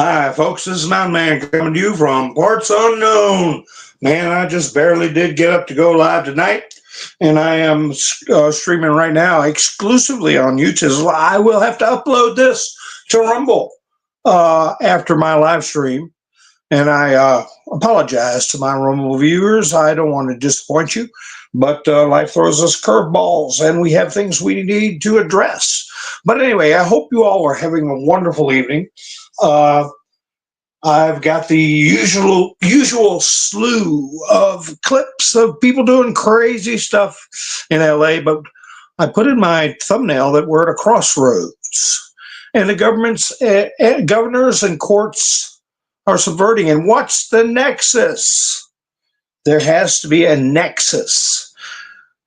Hi, folks. This is Mountain Man coming to you from parts unknown. Man, I just barely did get up to go live tonight, and I am streaming right now exclusively on YouTube. I will have to upload this to Rumble after my live stream, and I apologize to my Rumble viewers. I don't want to disappoint you, but life throws us curveballs, and we have things we need to address. But anyway, I hope you all are having a wonderful evening. I've got the usual slew of clips of people doing crazy stuff in LA, but I put in my thumbnail that we're at a crossroads, and the governors and courts are subverting. And what's the nexus? There has to be a nexus,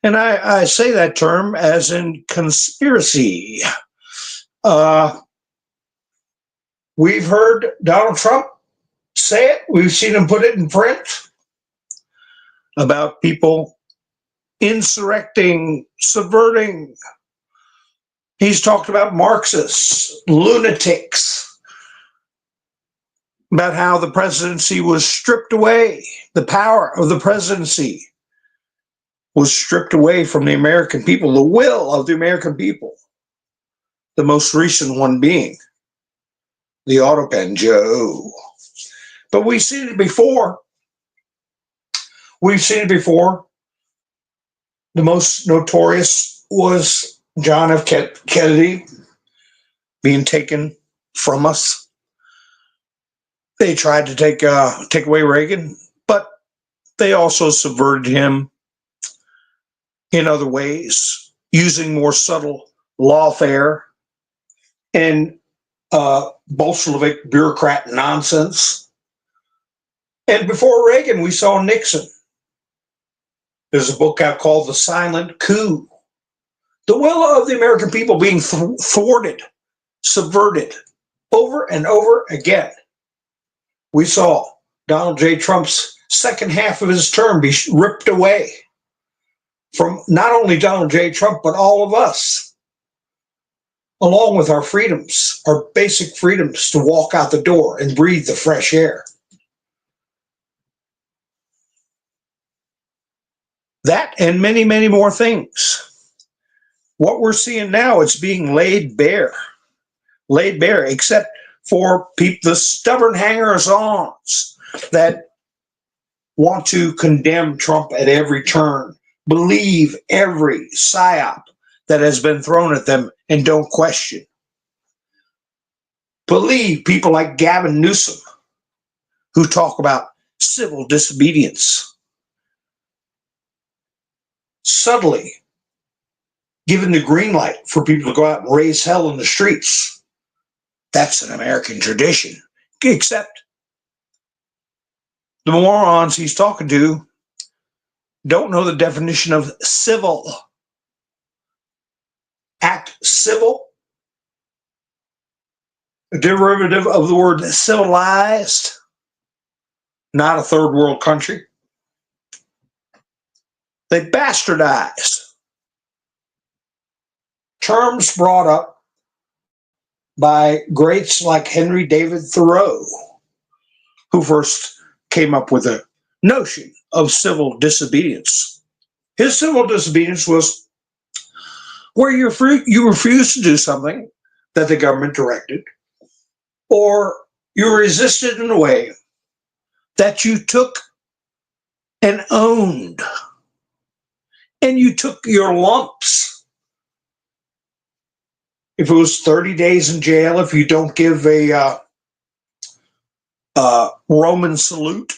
and I say that term as in conspiracy. We've heard Donald Trump say it. We've seen him put it in print about people insurrecting, subverting. He's talked about Marxists, lunatics, about how the presidency was stripped away. The power of the presidency was stripped away from the American people, the will of the American people. The most recent one being the Autopen Joe. But we've seen it before. We've seen it before. The most notorious was John F. Kennedy being taken from us. They tried to take away Reagan, but they also subverted him in other ways, using more subtle lawfare and Bolshevik bureaucrat nonsense. And before Reagan, we saw Nixon. There's a book out called The Silent Coup. The will of the American people being thwarted, subverted, over and over again. We saw Donald J. Trump's second half of his term be ripped away from not only Donald J. Trump, but all of us, along with our freedoms, our basic freedoms to walk out the door and breathe the fresh air. That and many, many more things. What we're seeing now, it's being laid bare, except for the stubborn hangers-ons that want to condemn Trump at every turn, believe every psyop that has been thrown at them and don't question. Believe people like Gavin Newsom, who talk about civil disobedience, subtly given the green light for people to go out and raise hell in the streets. That's an American tradition, except the morons he's talking to don't know the definition of civil. Act civil, a derivative of the word civilized, not a third world country. They bastardize terms brought up by greats like Henry David Thoreau, who first came up with the notion of civil disobedience. His civil disobedience was where you refused to do something that the government directed, or you resisted in a way that you took and owned, and you took your lumps. If it was 30 days in jail, if you don't give a Roman salute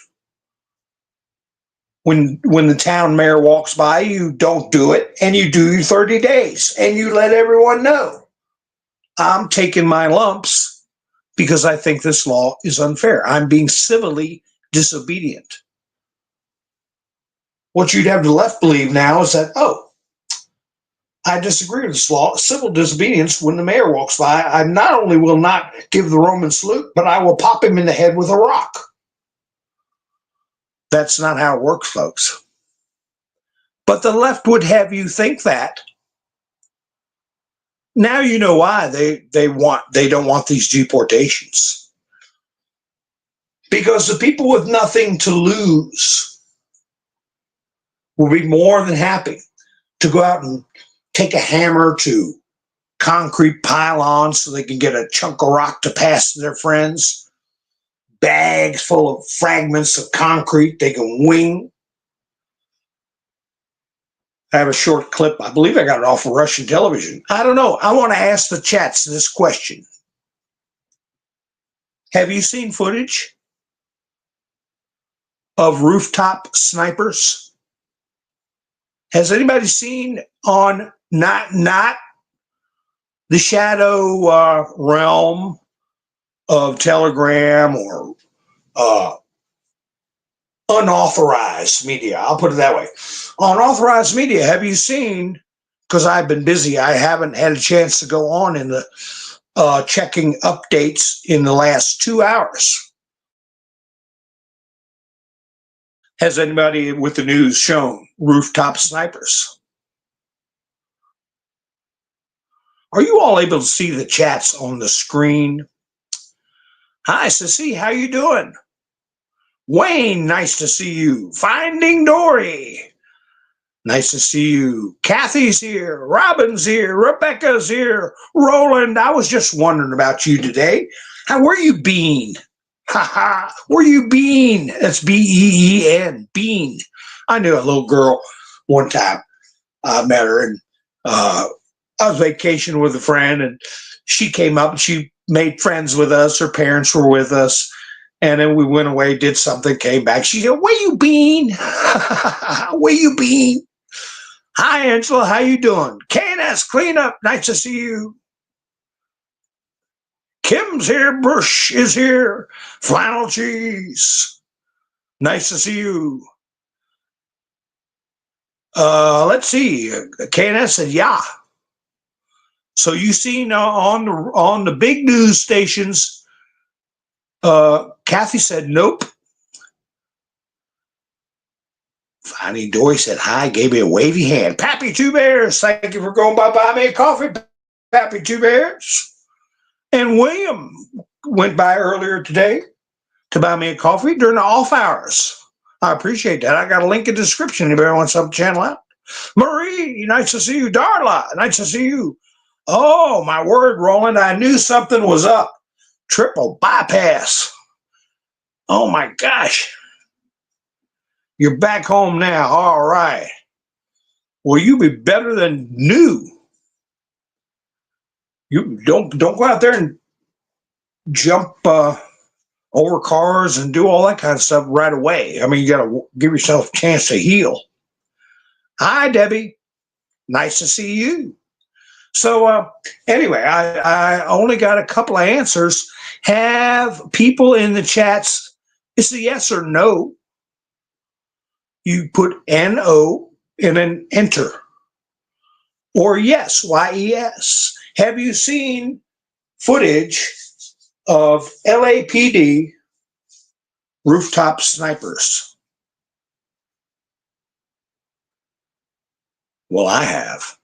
when the town mayor walks by, you don't do it, and you do your 30 days, and you let everyone know, I'm taking my lumps because I think this law is unfair. I'm being civilly disobedient. What you'd have the left believe now is that, oh, I disagree with this law. Civil disobedience, when the mayor walks by, I not only will not give the Roman salute, but I will pop him in the head with a rock. That's not how it works, folks. But the left would have you think that. Now you know why they don't want these deportations. Because the people with nothing to lose will be more than happy to go out and take a hammer to concrete pylons so they can get a chunk of rock to pass to their friends, bags full of fragments of concrete they can wing. I have a short clip. I believe I got it off of Russian television. I don't know. I want to ask the chats this question. Have you seen footage of rooftop snipers? Has anybody seen on not the shadow realm of Telegram or unauthorized media? I'll put it that way. Unauthorized media, have you seen, because I've been busy, I haven't had a chance to go on in the checking updates in the last 2 hours. Has anybody with the news shown rooftop snipers? Are you all able to see the chats on the screen? Hi, Sissy, how you doing? Wayne, nice to see you. Finding Dory, nice to see you. Kathy's here. Robin's here. Rebecca's here. Roland, I was just wondering about you today. Where you been? Ha ha. Where you been? That's B-E-E-N. Bean. I knew a little girl one time. I met her, and I was vacationing with a friend, and she came up and she made friends with us. Her parents were with us. And then we went away, did something, came back. She said, where you been? Where you been? Hi, Angela. How you doing? KNS Cleanup. Nice to see you. Kim's here. Bush is here. Flannel Cheese. Nice to see you. Let's see. KNS said, yeah. So you seen on the big news stations, Kathy said, nope. Finding Dory said hi, gave me a wavy hand. Pappy Two Bears, thank you for going by buy me a coffee, Pappy Two Bears. And William went by earlier today to buy me a coffee during the off hours. I appreciate that. I got a link in the description. Anybody wants to help the channel out? Marie, nice to see you. Darla, nice to see you. Oh, my word, Roland, I knew something was up. Triple bypass. Oh, my gosh. You're back home now. All right. Well, you be better than new. You don't go out there and jump over cars and do all that kind of stuff right away. I mean, you got to give yourself a chance to heal. Hi, Debbie. Nice to see you. So anyway, I only got a couple of answers. Have people in the chats, it's a yes or no. You put N-O and then enter. Or yes, Y-E-S. Have you seen footage of LAPD rooftop snipers? Well, I have.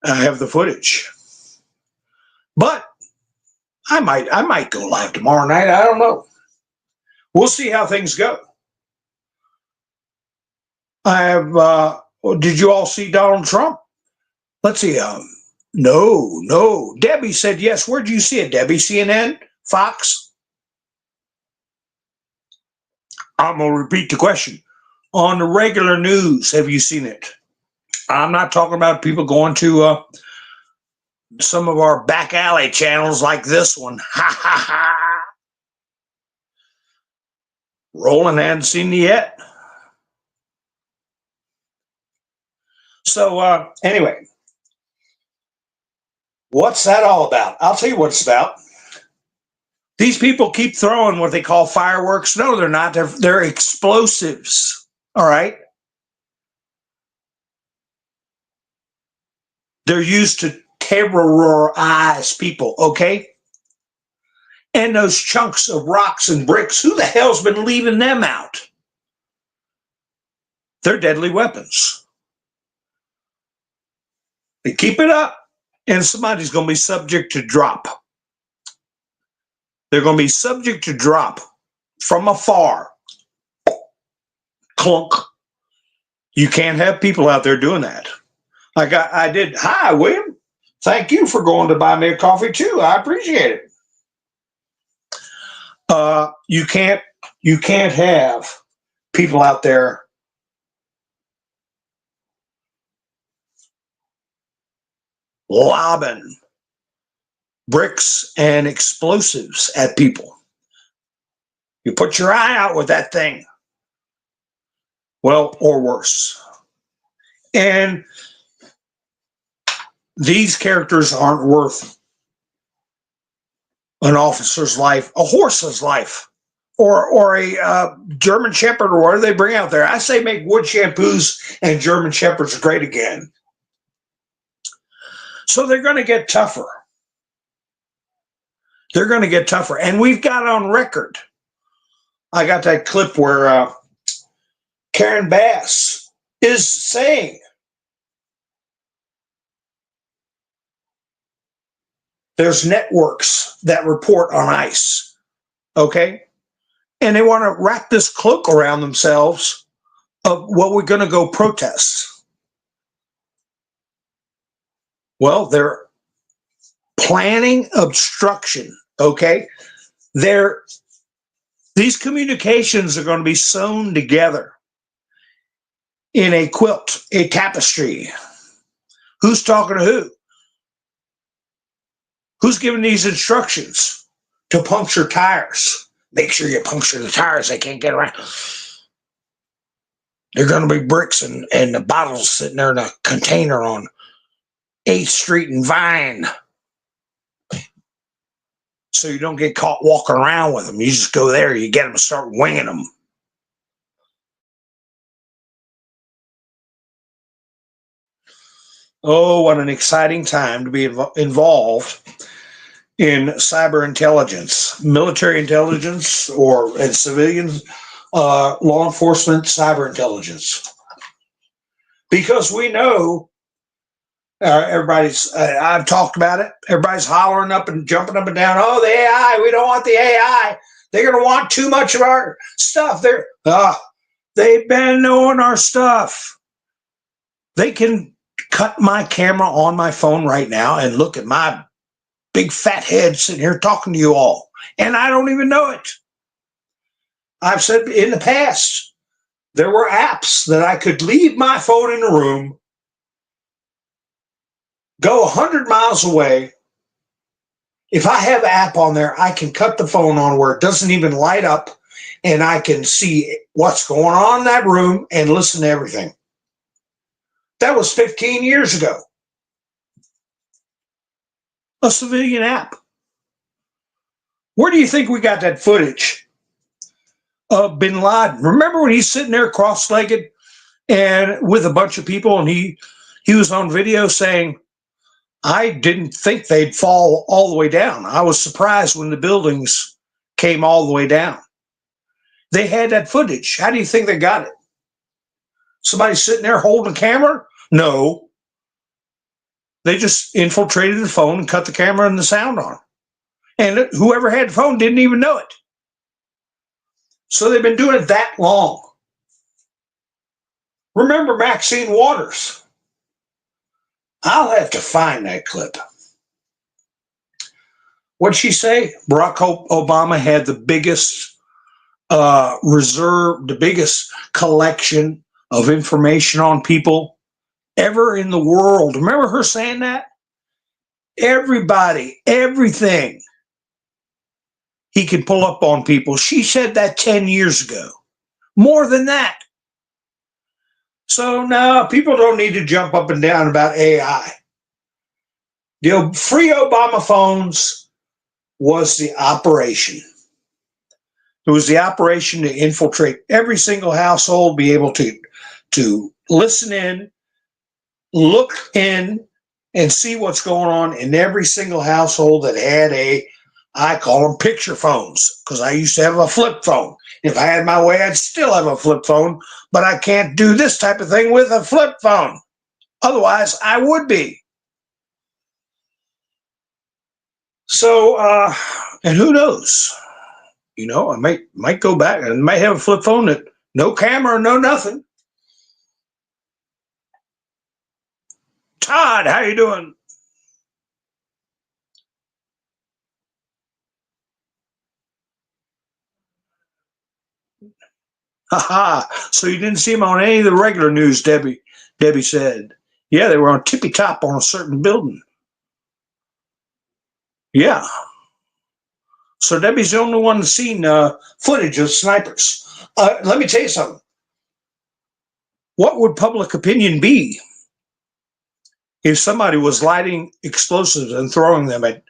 I have the footage. But I might go live tomorrow night. I don't know. We'll see how things go. I have, did you all see Donald Trump? Let's see. No. Debbie said yes. Where'd you see it, Debbie? CNN? Fox? I'm going to repeat the question. On the regular news, have you seen it? I'm not talking about people going to some of our back alley channels like this one. Ha, ha, ha. Roland hadn't seen it yet. So anyway, what's that all about? I'll tell you what it's about. These people keep throwing what they call fireworks. No, they're not. They're explosives. All right. They're used to terrorize people. Okay. And those chunks of rocks and bricks, who the hell's been leaving them out? They're deadly weapons. They keep it up, and somebody's going to be subject to drop. They're going to be subject to drop from afar. Clunk. You can't have people out there doing that. Like I did. Hi, William. Thank you for going to buy me a coffee too. I appreciate it. You can't have people out there lobbing bricks and explosives at people. You put your eye out with that thing. Well, or worse. And these characters aren't worth an officer's life, a horse's life, or a German Shepherd, or whatever they bring out there. I say make wood shampoos and German Shepherds great again. So they're going to get tougher. They're going to get tougher. And we've got on record, I got that clip where Karen Bass is saying there's networks that report on ICE, okay? And they want to wrap this cloak around themselves of, well, we're going to go protest. Well, they're planning obstruction, okay? These communications are going to be sewn together in a quilt, a tapestry. Who's talking to who? Who's giving these instructions to puncture tires? Make sure you puncture the tires. They can't get around. There are going to be bricks and the bottles sitting there in a container on 8th Street and Vine. So you don't get caught walking around with them. You just go there, you get them and start winging them. Oh, what an exciting time to be involved in cyber intelligence, military intelligence, and civilian law enforcement cyber intelligence. Because we know I've talked about it. Everybody's hollering up and jumping up and down. Oh, the AI, we don't want the AI. They're going to want too much of our stuff. They've been knowing our stuff. They can cut my camera on my phone right now and look at my big fat head sitting here talking to you all. And I don't even know it. I've said in the past, there were apps that I could leave my phone in the room, go 100 miles away. If I have an app on there, I can cut the phone on where it doesn't even light up, and I can see what's going on in that room and listen to everything. That was 15 years ago. A civilian app. Where do you think we got that footage of bin Laden? Remember when he's sitting there cross-legged and with a bunch of people, and he was on video saying, I didn't think they'd fall all the way down. I was surprised when the buildings came all the way down. They had that footage. How do you think they got it? Somebody sitting there holding a camera? No. They just infiltrated the phone and cut the camera and the sound on. And whoever had the phone didn't even know it. So they've been doing it that long. Remember Maxine Waters? I'll have to find that clip. What'd she say? Barack Obama had the biggest reserve, the biggest collection of information on people ever in the world. Remember her saying that? Everybody, everything he could pull up on people. She said that 10 years ago. More than that. So no, people don't need to jump up and down about AI. The free Obama phones was the operation. It was the operation to infiltrate every single household, be able to listen in, look in, and see what's going on in every single household that had I call them picture phones, because I used to have a flip phone. If I had my way, I'd still have a flip phone, but I can't do this type of thing with a flip phone. Otherwise, I would be. So, and who knows? You know, I might go back and might have a flip phone that no camera, no nothing. Todd, how you doing? Haha. So you didn't see him on any of the regular news, Debbie. Debbie said. Yeah, they were on tippy top on a certain building. Yeah. So Debbie's the only one that's seen footage of snipers. Let me tell you something. What would public opinion be if somebody was lighting explosives and throwing them at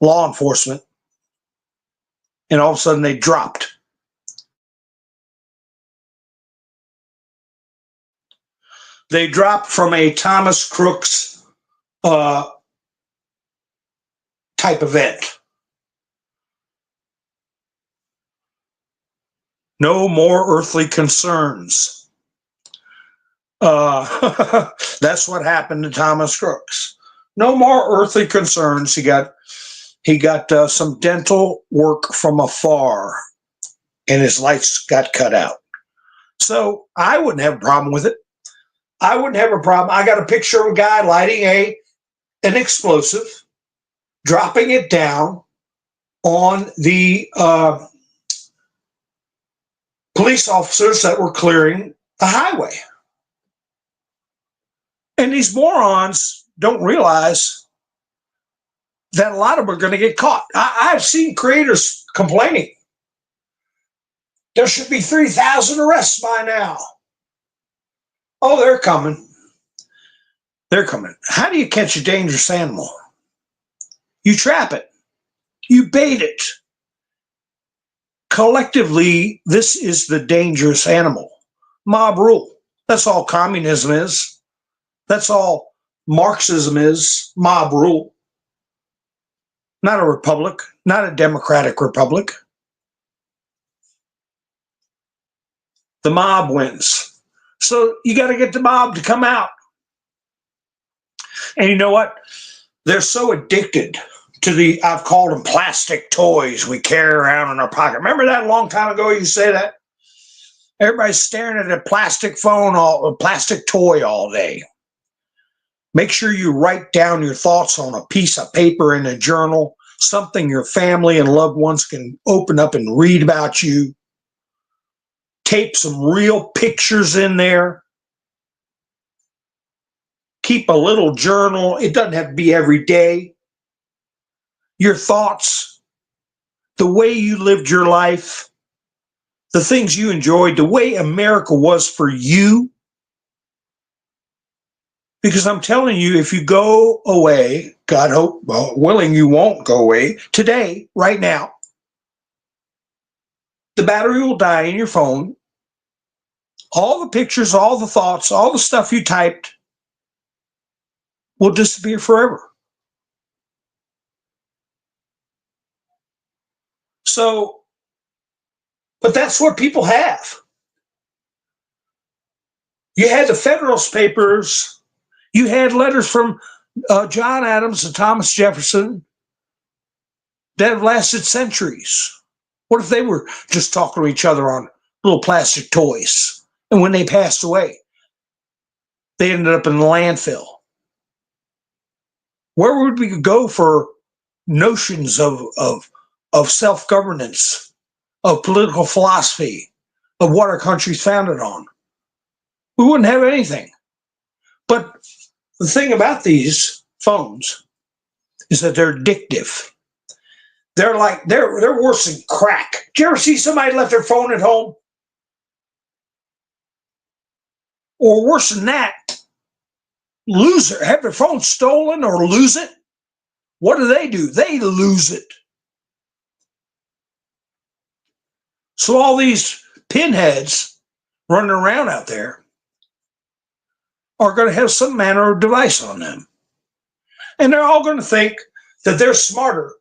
law enforcement and all of a sudden they dropped? They dropped from a Thomas Crooks type event. No more earthly concerns. That's what happened to Thomas Crooks. No more earthly concerns. He got some dental work from afar, and his lights got cut out. So I wouldn't have a problem with it. I wouldn't have a problem. I got a picture of a guy lighting an explosive, dropping it down on the police officers that were clearing the highway. And these morons don't realize that a lot of them are going to get caught. I've seen creators complaining. There should be 3,000 arrests by now. Oh, they're coming. They're coming. How do you catch a dangerous animal? You trap it. You bait it. Collectively, this is the dangerous animal. Mob rule. That's all communism is. That's all Marxism is. Mob rule. Not a republic. Not a democratic republic. The mob wins. So you got to get the mob to come out. And you know what? They're so addicted to I've called them plastic toys we carry around in our pocket. Remember that a long time ago you say that? Everybody's staring at a plastic phone, a plastic toy all day. Make sure you write down your thoughts on a piece of paper in a journal, something your family and loved ones can open up and read about you. Tape some real pictures in there. Keep a little journal. It doesn't have to be every day. Your thoughts, the way you lived your life, the things you enjoyed, the way America was for you. Because I'm telling you, if you go away, God hope, willing you won't go away, today, right now, the battery will die in your phone. All the pictures, all the thoughts, all the stuff you typed will disappear forever. So, but that's what people have. You had the Federalist Papers. You had letters from John Adams and Thomas Jefferson that have lasted centuries. What if they were just talking to each other on little plastic toys? And when they passed away, they ended up in the landfill. Where would we go for notions of self-governance, of political philosophy, of what our country's founded on? We wouldn't have anything. But the thing about these phones is that they're addictive. They're worse than crack. Did you ever see somebody left their phone at home? Or worse than that, have their phone stolen or lose it. What do? They lose it. So all these pinheads running around out there are going to have some manner of device on them. And they're all going to think that they're smarter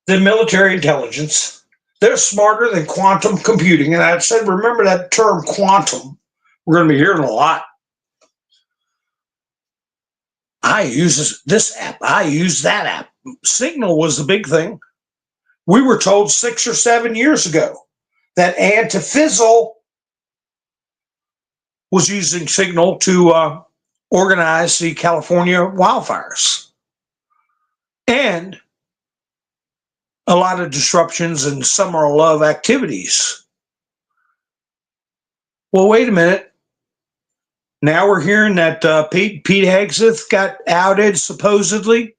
than military intelligence. They're smarter than quantum computing. And I said, remember that term quantum. We're going to be hearing a lot. I use this app. I use that app. Signal was the big thing. We were told 6 or 7 years ago that Antifizzle was using Signal to organize the California wildfires and a lot of disruptions and summer of love activities. Well, wait a minute. Now we're hearing that Pete Hegseth got outed supposedly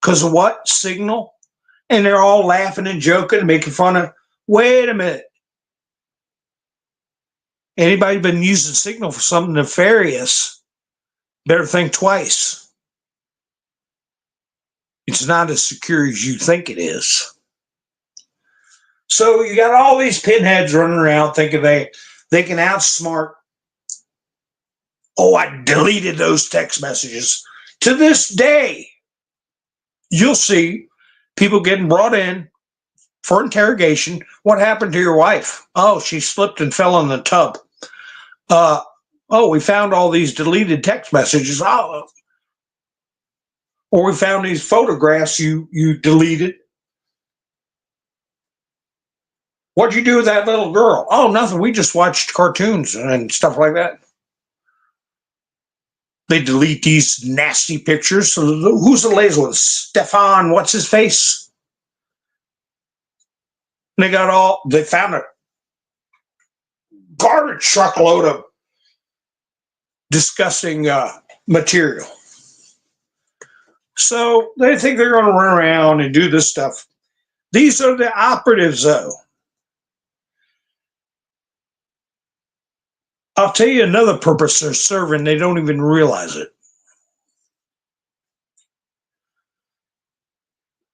because of what? Signal? And they're all laughing and joking and making fun of, wait a minute. Anybody been using Signal for something nefarious, better think twice. It's not as secure as you think it is. So you got all these pinheads running around thinking they can outsmart. Oh, I deleted those text messages. To this day, you'll see people getting brought in for interrogation. What happened to your wife? Oh, she slipped and fell in the tub. Oh, we found all these deleted text messages. Oh, or we found these photographs you deleted. What'd you do with that little girl? Oh, nothing. We just watched cartoons and stuff like that. They delete these nasty pictures. So who's the latest one? Stefan, what's his face? And they found a garbage truckload of disgusting material. So they think they're going to run around and do this stuff. These are the operatives, though. I'll tell you another purpose they're serving. They don't even realize it.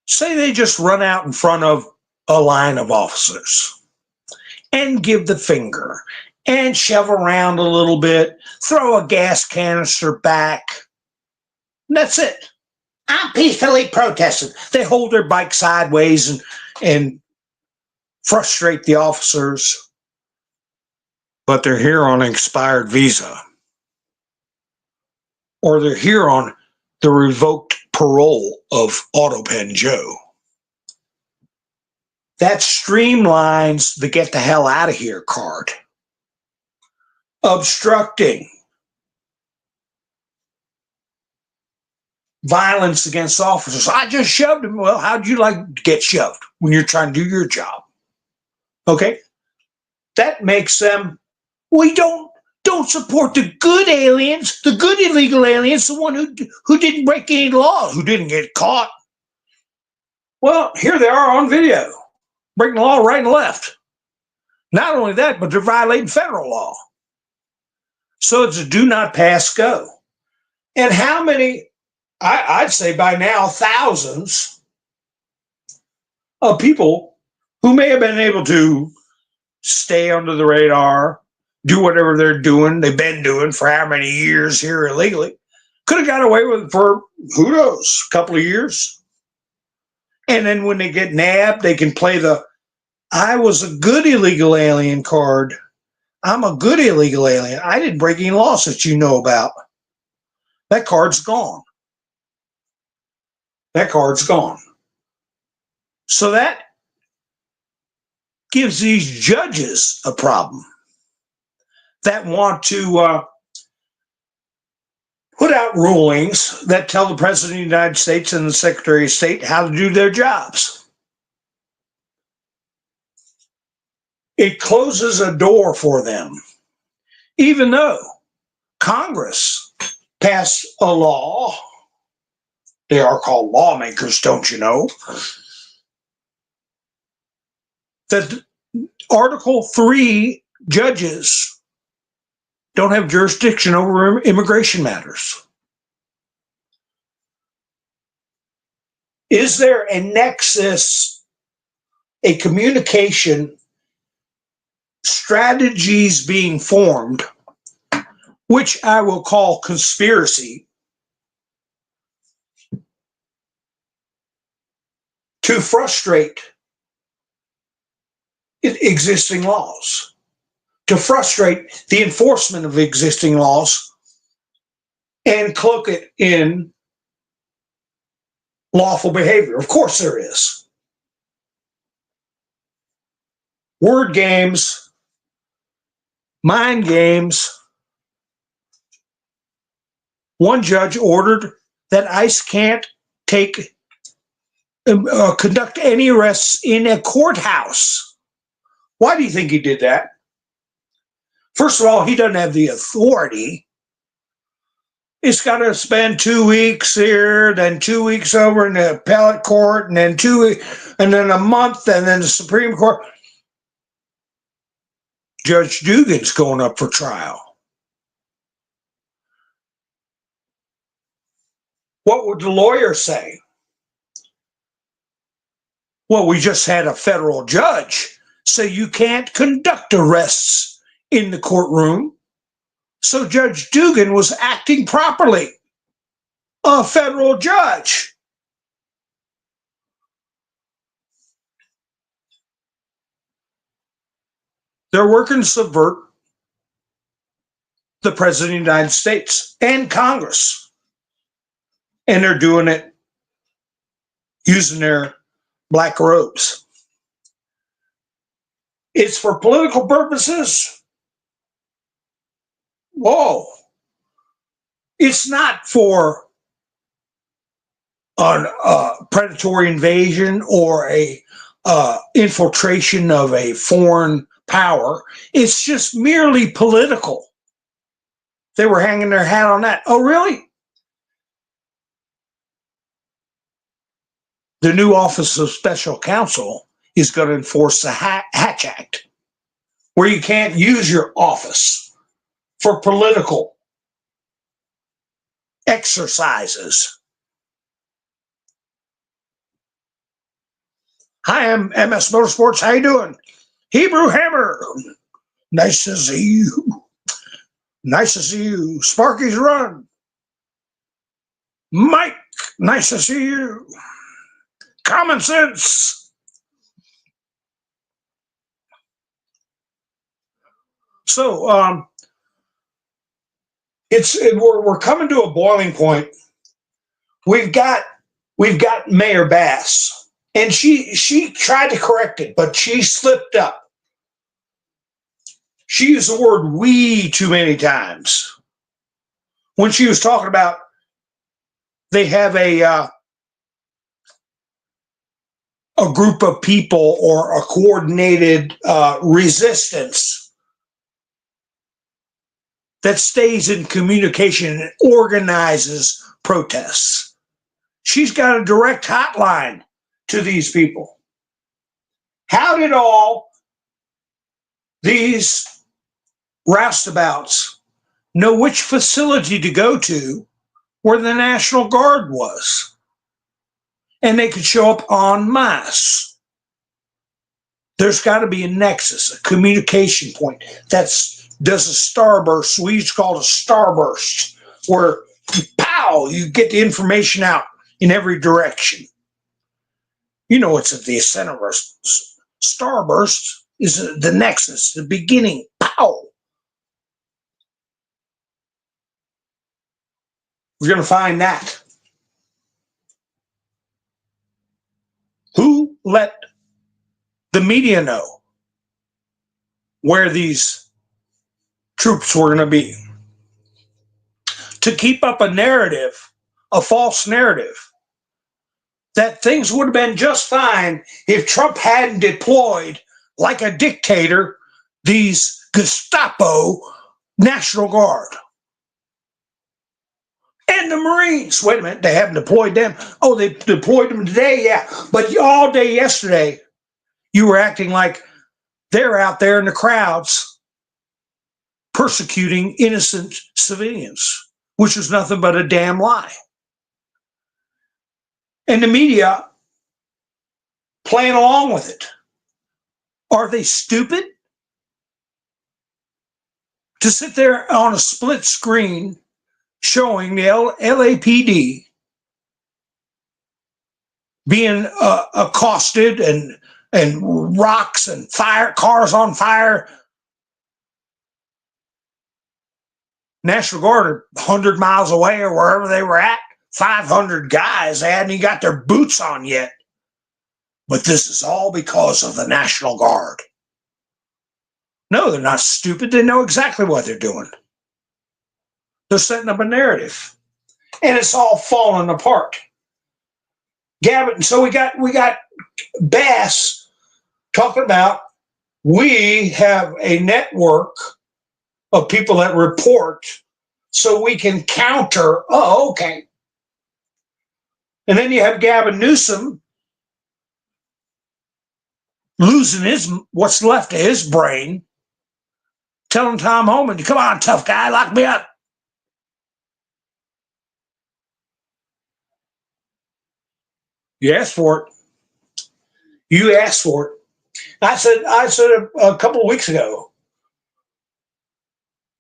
Say they just run out in front of a line of officers and give the finger and shove around a little bit, throw a gas canister back. And that's it. I'm peacefully protesting. They hold their bike sideways and frustrate the officers. But they're here on an expired visa. Or they're here on the revoked parole of Autopen Joe. That streamlines the get the hell out of here card. Obstructing. Violence against officers. I just shoved him. Well, how'd you like to get shoved when you're trying to do your job? Okay? That makes them, we don't support the good aliens, the good illegal aliens, the one who didn't break any laws, who didn't get caught. Well, here they are on video, breaking the law right and left. Not only that, but they're violating federal law. So it's a do not pass go. And how many, I'd say by now, thousands of people who may have been able to stay under the radar, do whatever they've been doing for how many years here illegally, could have got away with it for, who knows, a couple of years. And then when they get nabbed, they can play the, I was a good illegal alien card. I'm a good illegal alien. I didn't break any laws that you know about. That card's gone. That card's gone. So that gives these judges a problem that want to put out rulings that tell the President of the United States and the Secretary of State how to do their jobs. It closes a door for them, even though Congress passed a law. They are called lawmakers, don't you know? That Article 3 judges don't have jurisdiction over immigration matters. Is there a nexus, a communication, strategies being formed, which I will call conspiracy, to frustrate existing laws, to frustrate the enforcement of existing laws and cloak it in lawful behavior? Of course there is. word games, mind games. One judge ordered that ICE can't conduct any arrests in a courthouse. Why do you think he did that? First of all, he doesn't have the authority. He's got to spend 2 weeks here, then 2 weeks over in the appellate court, and then 2 weeks, and then a month, and then the Supreme Court. Judge Dugan's going up for trial. What would the lawyer say? Well, we just had a federal judge say you can't conduct arrests in the courtroom. So Judge Dugan was acting properly. A federal judge. They're working to subvert the President of the United States and Congress. And they're doing it using their black robes. It's for political purposes. Whoa. It's not for a predatory invasion or a infiltration of a foreign power. It's just merely political. They were hanging their hat on that. Oh, really? The new Office of Special Counsel is going to enforce the Hatch Act, where you can't use your office for political exercises. Hi, I'm MS Motorsports. How you doing? Hebrew Hammer. Nice to see you. Nice to see you. Sparky's Run. Mike, nice to see you. Common Sense. So, we're coming to a boiling point. We've got Mayor Bass, and she tried to correct it, but she slipped up. She used the word "we" too many times when she was talking about they have a group of people or a coordinated resistance that stays in communication and organizes protests. She's got a direct hotline to these people. How did all these roustabouts know which facility to go to where the National Guard was? And they could show up en masse. There's got to be a nexus, a communication point. Does a starburst. We used to call it a starburst, where pow, you get the information out in every direction. You know, it's at the center of our starburst is the nexus, the beginning. Pow. We're going to find that. Who let the media know where these troops were going to be? To keep up a narrative, a false narrative, that things would have been just fine if Trump hadn't deployed, like a dictator, these Gestapo National Guard. And the Marines. Wait a minute, they haven't deployed them. Oh, they deployed them today? Yeah. But all day yesterday, you were acting like they're out there in the crowds persecuting innocent civilians, which is nothing but a damn lie. And the media playing along with it. Are they stupid to sit there on a split screen showing the LAPD being accosted and rocks and fire, cars on fire? National Guard are 100 miles away or wherever they were at. 500 guys. They hadn't even got their boots on yet. But this is all because of the National Guard. No, they're not stupid. They know exactly what they're doing. They're setting up a narrative, and it's all falling apart. Gavin, so we got Bass talking about we have a network of people that report so we can counter. Oh, okay. And then you have Gavin Newsom losing what's left of his brain, telling Tom Homan, come on, tough guy, lock me up. You asked for it. You asked for it. I said a couple of weeks ago,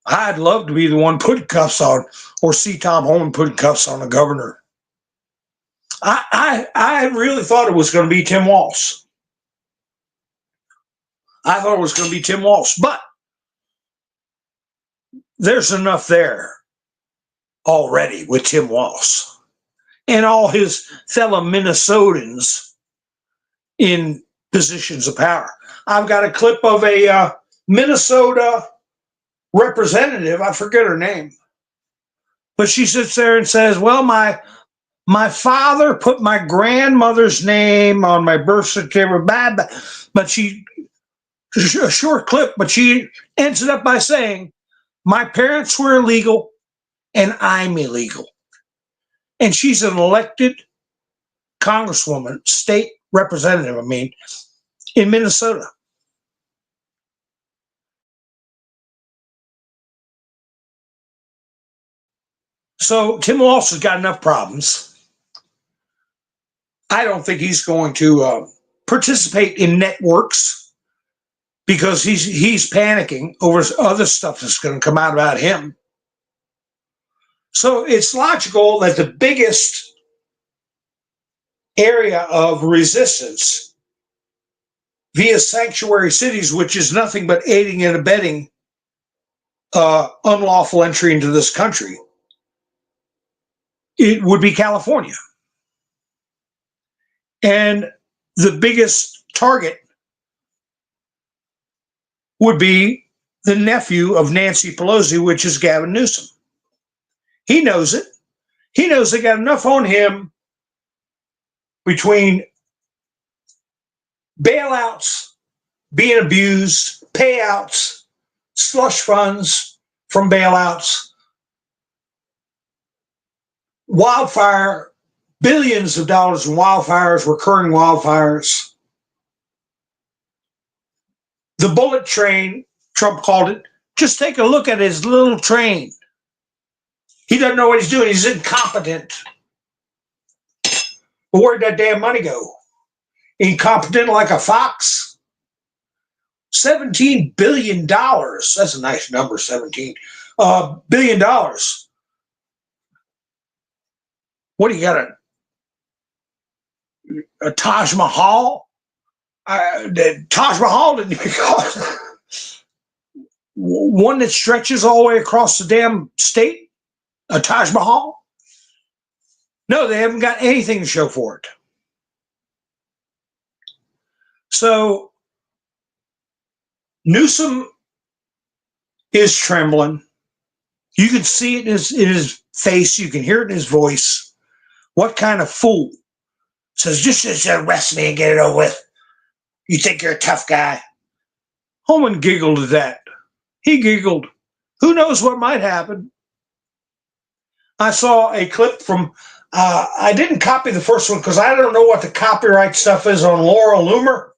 I'd love to be the one putting cuffs on, or see Tom Homan putting cuffs on the governor. I really thought it was going to be Tim Walz. I thought it was going to be Tim Walz, but there's enough there already with Tim Walz and all his fellow Minnesotans in positions of power. I've got a clip of a Minnesota representative, I forget her name, but she sits there and says, well, my father put my grandmother's name on my birth certificate, but a short clip, but she ends it up by saying, my parents were illegal and I'm illegal. And she's an elected congresswoman, state representative, in Minnesota. So Tim Walz has got enough problems. I don't think he's going to participate in networks, because he's panicking over other stuff that's going to come out about him. So it's logical that the biggest area of resistance via sanctuary cities, which is nothing but aiding and abetting unlawful entry into this country, it would be California. And the biggest target would be the nephew of Nancy Pelosi, which is Gavin Newsom. He knows it. He knows they got enough on him between bailouts, being abused, payouts, slush funds from bailouts, wildfire, billions of dollars in wildfires, recurring wildfires. The bullet train, Trump called it. Just take a look at his little train. He doesn't know what he's doing. He's incompetent. But where'd that damn money go? Incompetent like a fox? $17 billion. That's a nice number, 17 billion dollars. What do you got? A Taj Mahal? The Taj Mahal didn't even cost one that stretches all the way across the damn state. A Taj Mahal? No, they haven't got anything to show for it. So Newsom is trembling. You can see it in his face. You can hear it in his voice. What kind of fool says, just arrest me and get it over with? You think you're a tough guy? Homan giggled at that. He giggled. Who knows what might happen? I saw a clip from, I didn't copy the first one because I don't know what the copyright stuff is on Laura Loomer.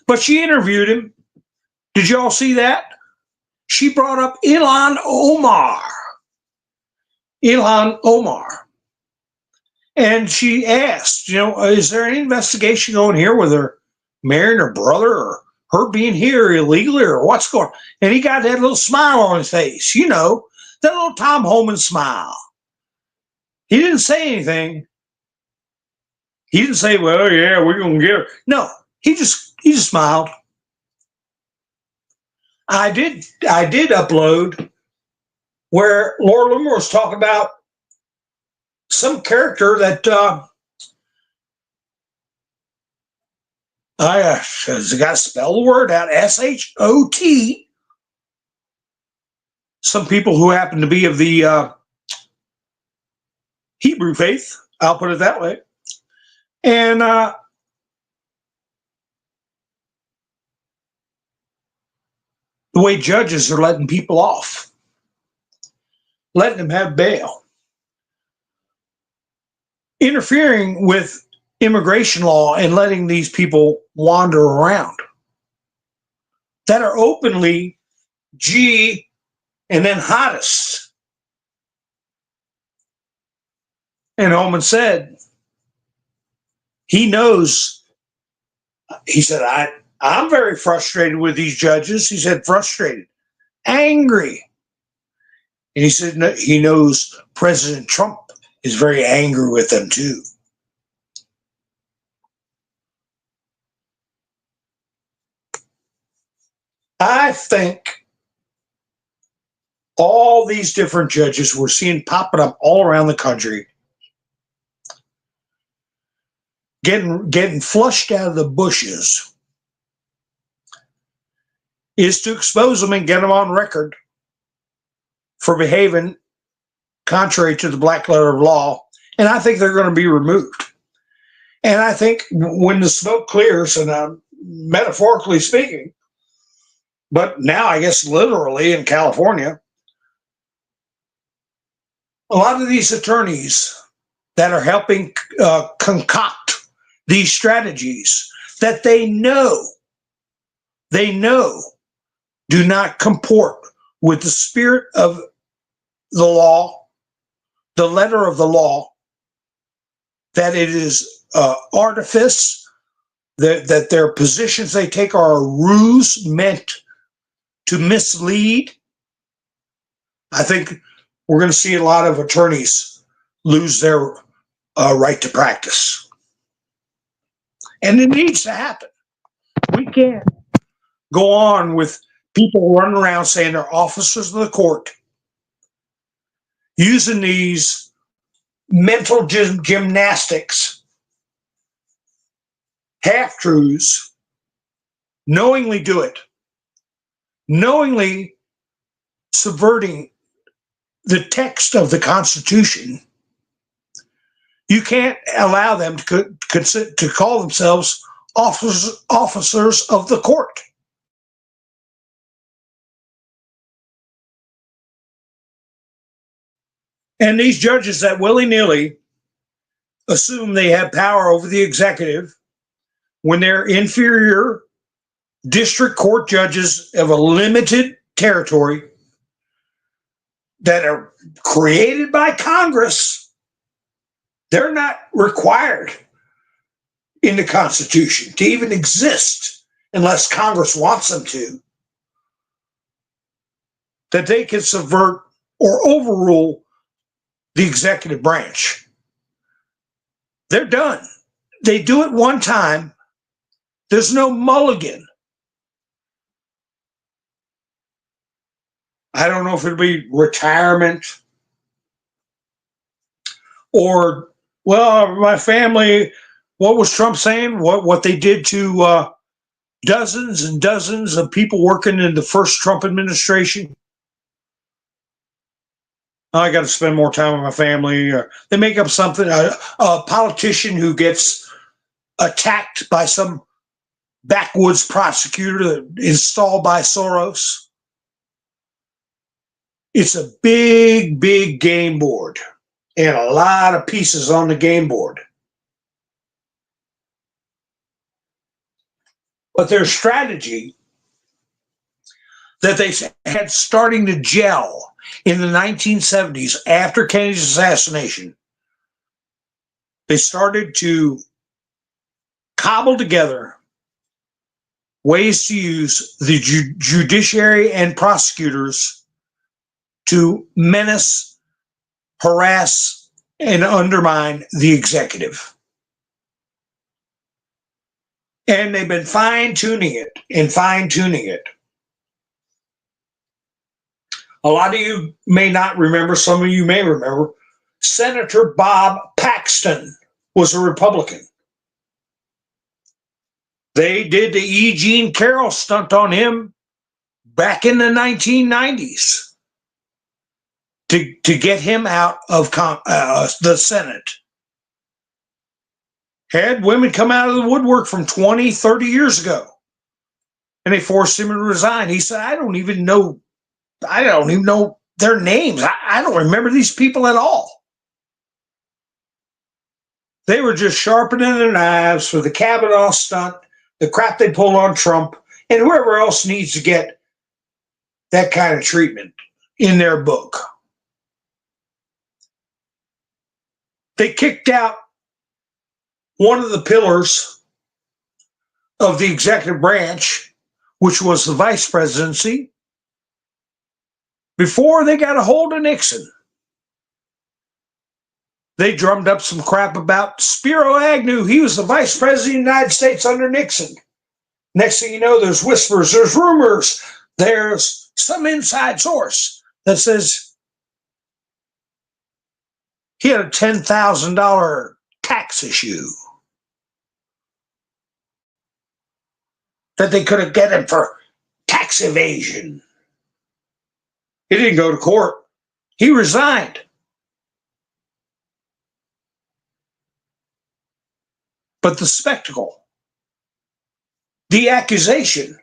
But she interviewed him. Did you all see that? She brought up Ilhan Omar. Ilhan Omar. And she asked, is there any investigation going here with her marrying her brother or her being here illegally or what's going on? And he got that little smile on his face, that little Tom Homan smile. He didn't say anything. He didn't say, well, yeah, we're going to get her. No, he just smiled. I did upload where Laura Loomer was talking about some character that Has got to spell the word out, S-H-O-T. Some people who happen to be of the Hebrew faith, I'll put it that way. And the way judges are letting people off, letting them have bail, interfering with immigration law and letting these people wander around that are openly G and then hottest. And Holman said, he knows, he said, I'm very frustrated with these judges. He said, frustrated, angry. And he said, no, he knows President Trump is very angry with them too. I think all these different judges we're seeing popping up all around the country, getting flushed out of the bushes, is to expose them and get them on record for behaving contrary to the black letter of law. And I think they're going to be removed. And I think when the smoke clears, and I'm metaphorically speaking, but now I guess literally in California, a lot of these attorneys that are helping concoct these strategies that they know do not comport with the spirit of the law, the letter of the law, that it is artifice, that their positions they take are a ruse meant to mislead. I think we're going to see a lot of attorneys lose their right to practice. And it needs to happen. We can't go on with people running around saying they're officers of the court, using these mental gymnastics, half-truths, knowingly do it, knowingly subverting the text of the Constitution. You can't allow them to call themselves officers of the court. And these judges that willy-nilly assume they have power over the executive when they're inferior district court judges of a limited territory that are created by Congress, they're not required in the Constitution to even exist unless Congress wants them to, that they can subvert or overrule the executive branch. They're done. They do it one time. There's no mulligan. I don't know if it'll be retirement or, well, my family, what was Trump saying? What they did to dozens and dozens of people working in the first Trump administration? I got to spend more time with my family. They make up something, a politician who gets attacked by some backwoods prosecutor installed by Soros. It's a big, big game board and a lot of pieces on the game board. But their strategy that they had starting to gel in the 1970s after Kennedy's assassination, they started to cobble together ways to use the judiciary and prosecutors to menace, harass, and undermine the executive. And they've been fine-tuning it and fine-tuning it. A lot of you may not remember, some of you may remember, Senator Bob Paxton was a Republican. They did the E. Jean Carroll stunt on him back in the 1990s to get him out of the Senate. Had women come out of the woodwork from 20, 30 years ago, and they forced him to resign. He said, I don't even know their names. I don't remember these people at all. They were just sharpening their knives for the Kavanaugh stunt, the crap they pulled on Trump, and whoever else needs to get that kind of treatment in their book. They kicked out one of the pillars of the executive branch, which was the vice presidency, before they got a hold of Nixon. They drummed up some crap about Spiro Agnew. He was the vice president of the United States under Nixon. Next thing you know, there's whispers, there's rumors, there's some inside source that says he had a $10,000 tax issue that they could have get him for tax evasion. He didn't go to court. He resigned. But the spectacle, the accusation,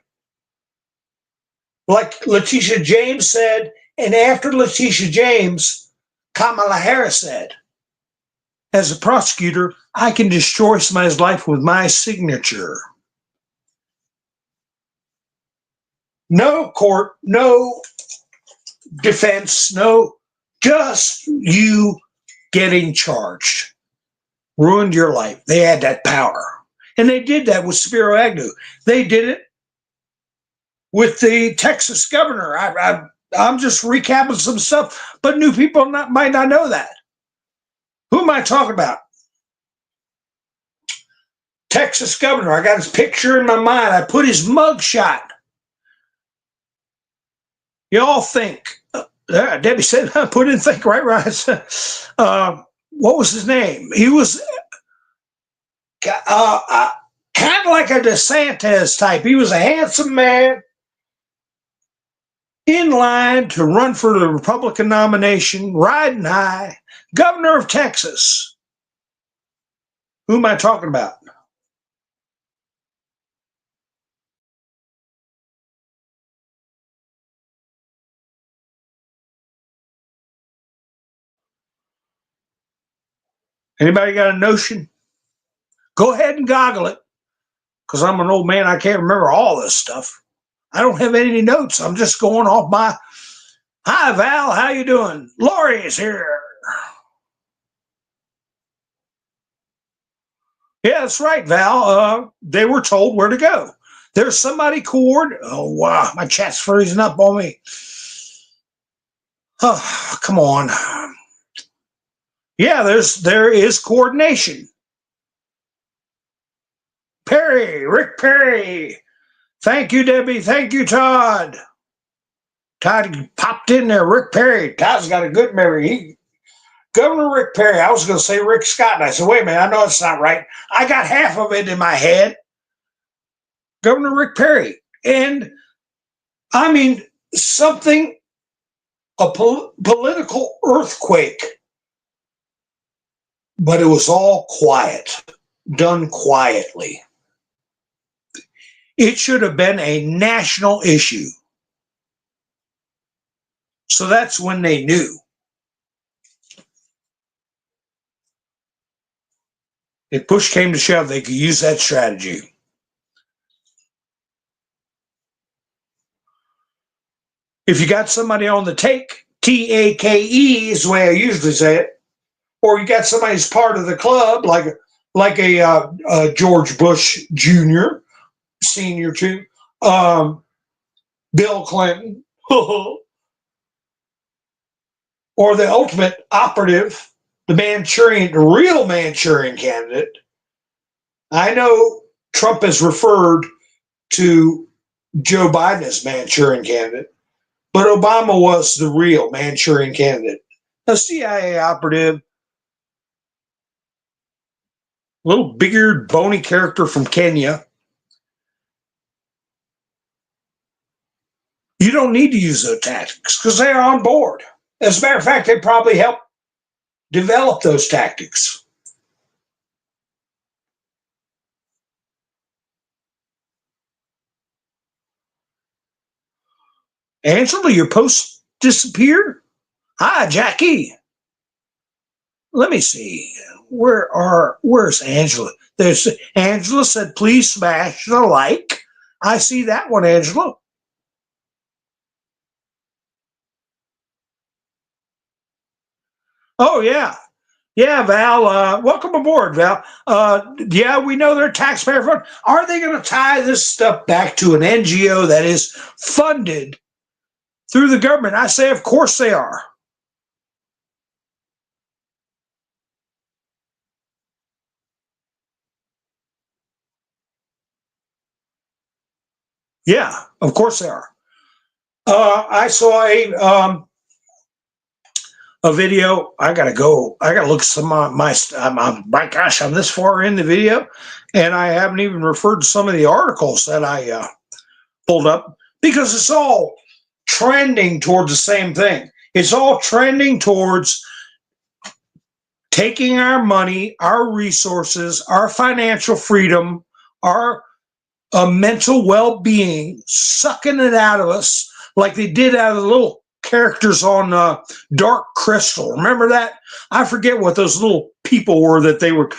like Letitia James said, and after Letitia James, Kamala Harris said, as a prosecutor, I can destroy somebody's life with my signature. No court, no defense, no, just you getting charged. Ruined your life. They had that power. And they did that with Spiro Agnew. They did it with the Texas governor. I'm just recapping some stuff, but new people might not know that. Who am I talking about? Texas governor. I got his picture in my mind. I put his mug shot. You all think. Debbie said, I put in think, right? What was his name? He was kind of like a DeSantis type. He was a handsome man in line to run for the Republican nomination, riding high, governor of Texas. Who am I talking about? Anybody got a notion? Go ahead and goggle it, because I'm an old man. I can't remember all this stuff. I don't have any notes. I'm just going off my, hi, Val, how you doing? Lori is here. Yeah, that's right, Val. They were told where to go. There's somebody oh, wow, my chat's freezing up on me. Oh, come on. Yeah, there is coordination. Rick Perry. Thank you, Debbie. Thank you, Todd. Todd popped in there. Rick Perry. Todd's got a good memory. Governor Rick Perry. I was going to say Rick Scott, and I said, wait a minute, I know it's not right. I got half of it in my head. Governor Rick Perry. And, I mean, a political earthquake, but it was all quiet, done quietly. It should have been a national issue. So that's when they knew. If push came to shove, they could use that strategy. If you got somebody on the take, TAKE is the way I usually say it, or you got somebody who's part of the club, like a George Bush Jr., Senior too, Bill Clinton, or the ultimate operative, the real Manchurian candidate. I know Trump has referred to Joe Biden as Manchurian candidate, but Obama was the real Manchurian candidate. A CIA operative, little bigger, bony character from Kenya. You don't need to use those tactics because they are on board. As a matter of fact, they probably helped develop those tactics. Angela, your post disappeared? Hi, Jackie. Let me see. Where's Angela? There's Angela said, please smash the like. I see that one, Angela. Oh, yeah. Yeah, Val. Welcome aboard, Val. Yeah, we know they're taxpayer fund. Are they going to tie this stuff back to an NGO that is funded through the government? I say, of course they are. Yeah, of course they are. I saw a video. I gotta go. I gotta look at some of my gosh, I'm this far in the video, and I haven't even referred to some of the articles that I pulled up because it's all trending towards the same thing. It's all trending towards taking our money, our resources, our financial freedom, our mental well-being, sucking it out of us like they did out of the little characters on Dark Crystal. Remember that? I forget what those little people were that they were.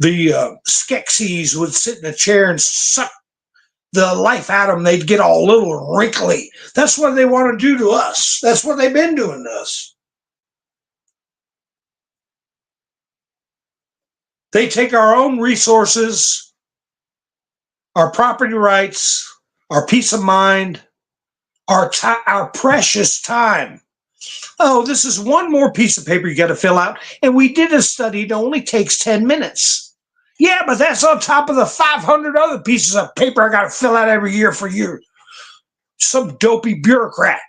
The Skeksis would sit in a chair and suck the life out of them. They'd get all little and wrinkly. That's what they want to do to us. That's what they've been doing to us. They take our own resources, our property rights, our peace of mind, our precious time. Oh, this is one more piece of paper you got to fill out. And we did a study that only takes 10 minutes. Yeah, but that's on top of the 500 other pieces of paper I got to fill out every year for you. Some dopey bureaucrat.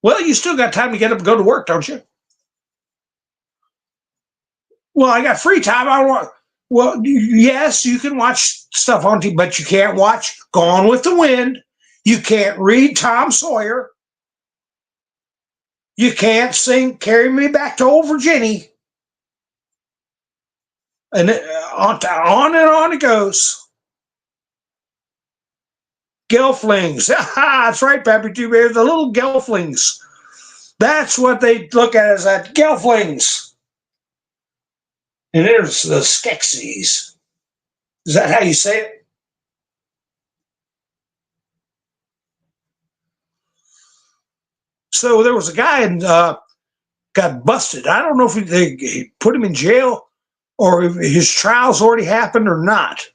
Well, you still got time to get up and go to work, don't you? Well, I got free time. I want. Well, yes, you can watch stuff on TV, but you can't watch Gone with the Wind. You can't read Tom Sawyer. You can't sing Carry Me Back to Old Virginia. And on and on it goes. Gelflings. That's right, Pappy Two Bears. The little gelflings. That's what they look at as that gelflings. And there's the Skeksis. Is that how you say it? So there was a guy and got busted. I don't know if they put him in jail or if his trial's already happened or not.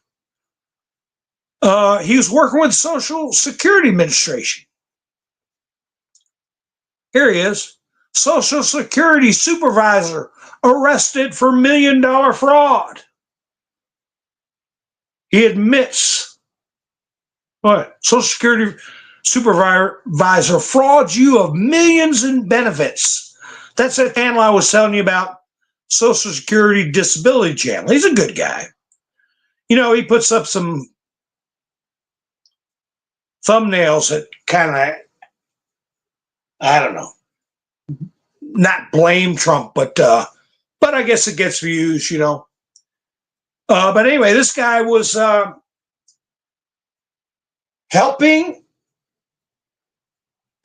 He was working with Social Security Administration. Here he is. Social Security supervisor arrested for $1 million fraud. He admits what? Social Security supervisor frauds you of millions in benefits. That's that channel I was telling you about, Social Security Disability Channel. He's a good guy. You know, he puts up some thumbnails that kind of, I don't know, not blame Trump, but I guess it gets views, you know. But anyway, this guy was helping.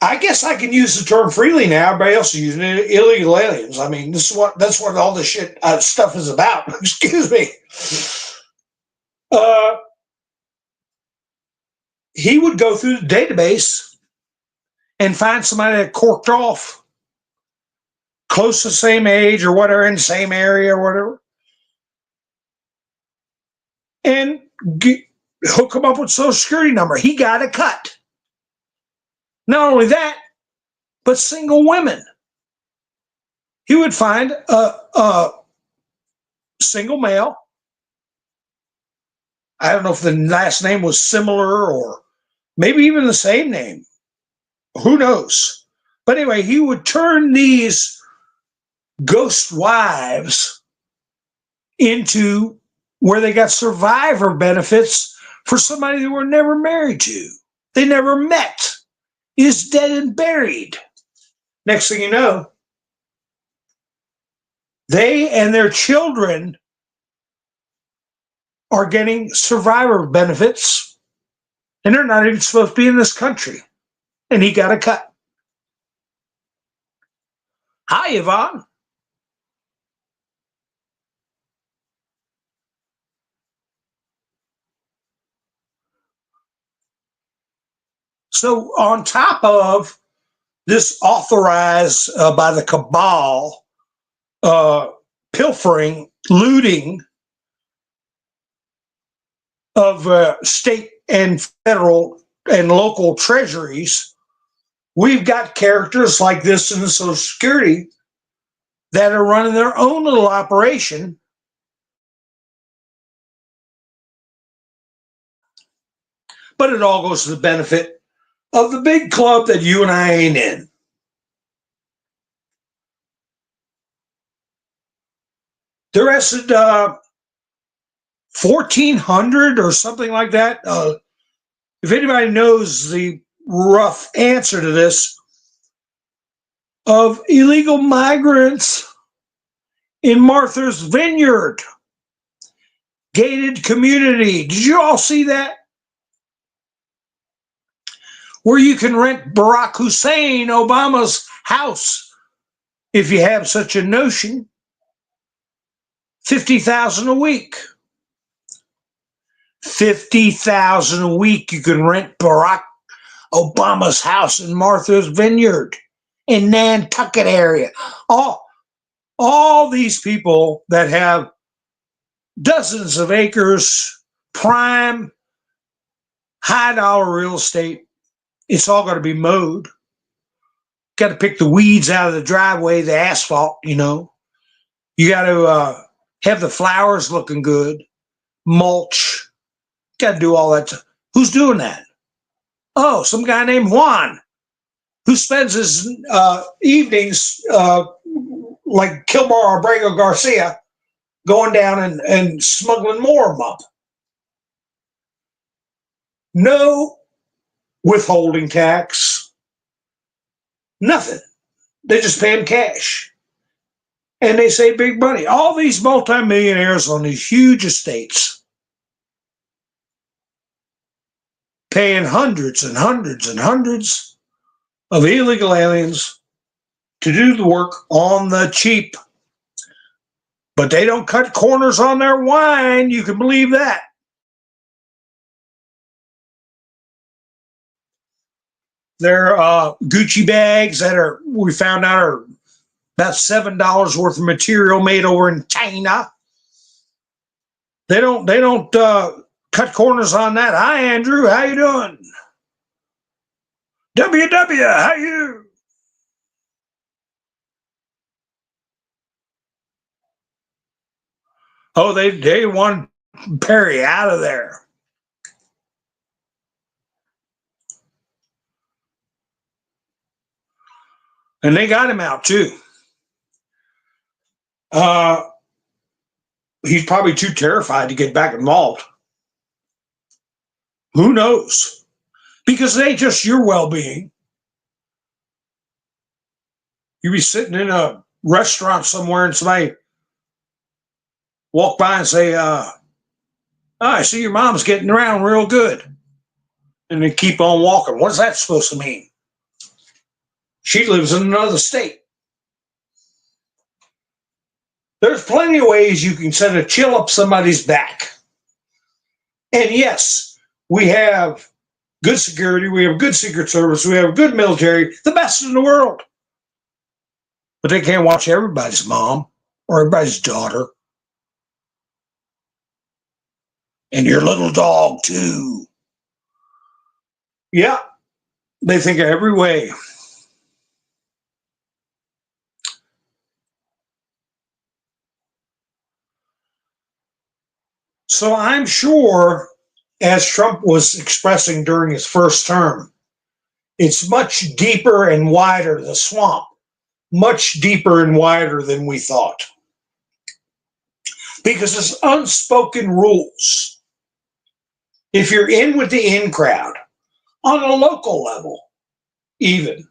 I guess I can use the term freely now. Everybody else is using it. Illegal aliens. I mean, that's what all this shit stuff is about. Excuse me. He would go through the database and find somebody that corked off, close to the same age or whatever, in the same area or whatever, and hook him up with Social Security number. He got a cut. Not only that, but single women. He would find a single male. I don't know if the last name was similar or maybe even the same name. Who knows? But anyway, he would turn these ghost wives into where they got survivor benefits for somebody they were never married to. they never met is dead and buried. Next thing you know, they and their children are getting survivor benefits, and they're not even supposed to be in this country. And he got a cut. Hi, Yvonne. So on top of this authorized by the cabal, pilfering, looting of state and federal and local treasuries, we've got characters like this in the Social Security that are running their own little operation. But it all goes to the benefit of the big club that you and I ain't in. They're arrested 1,400 or something like that. If anybody knows the rough answer to this, of illegal migrants in Martha's Vineyard, gated community. Did you all see that? Where you can rent Barack Hussein Obama's house, if you have such a notion, $50,000 a week. $50,000 a week you can rent Barack Obama's house in Martha's Vineyard in Nantucket area. All these people that have dozens of acres, prime, high dollar real estate, it's all got to be mowed. Got to pick the weeds out of the driveway, the asphalt, you know. You got to have the flowers looking good, mulch. Got to do all that. Who's doing that? Oh, some guy named Juan, who spends his evenings like Kilmar Abrego Garcia, going down and smuggling more of them up. No withholding tax, nothing. They just pay him cash. And they say big money. All these multimillionaires on these huge estates paying hundreds and hundreds and hundreds of illegal aliens to do the work on the cheap. But they don't cut corners on their wine. You can believe that. Their Gucci bags that we found out are about $7 worth of material made over in China. They don't cut corners on that. Hi, Andrew. How you doing? WW, how you? Oh, they want Perry out of there. And they got him out too. He's probably too terrified to get back involved. Who knows? Because it ain't just your well-being. You be sitting in a restaurant somewhere and somebody walk by and say, I see your mom's getting around real good. And they keep on walking. What's that supposed to mean? She lives in another state. There's plenty of ways you can send a chill up somebody's back. And yes, we have good security, we have good Secret Service, we have good military, the best in the world. But they can't watch everybody's mom or everybody's daughter. And your little dog too. Yeah, they think of every way. So I'm sure, as Trump was expressing during his first term, it's much deeper and wider, the swamp, much deeper and wider than we thought. Because it's unspoken rules. If you're in with the in crowd, on a local level, even.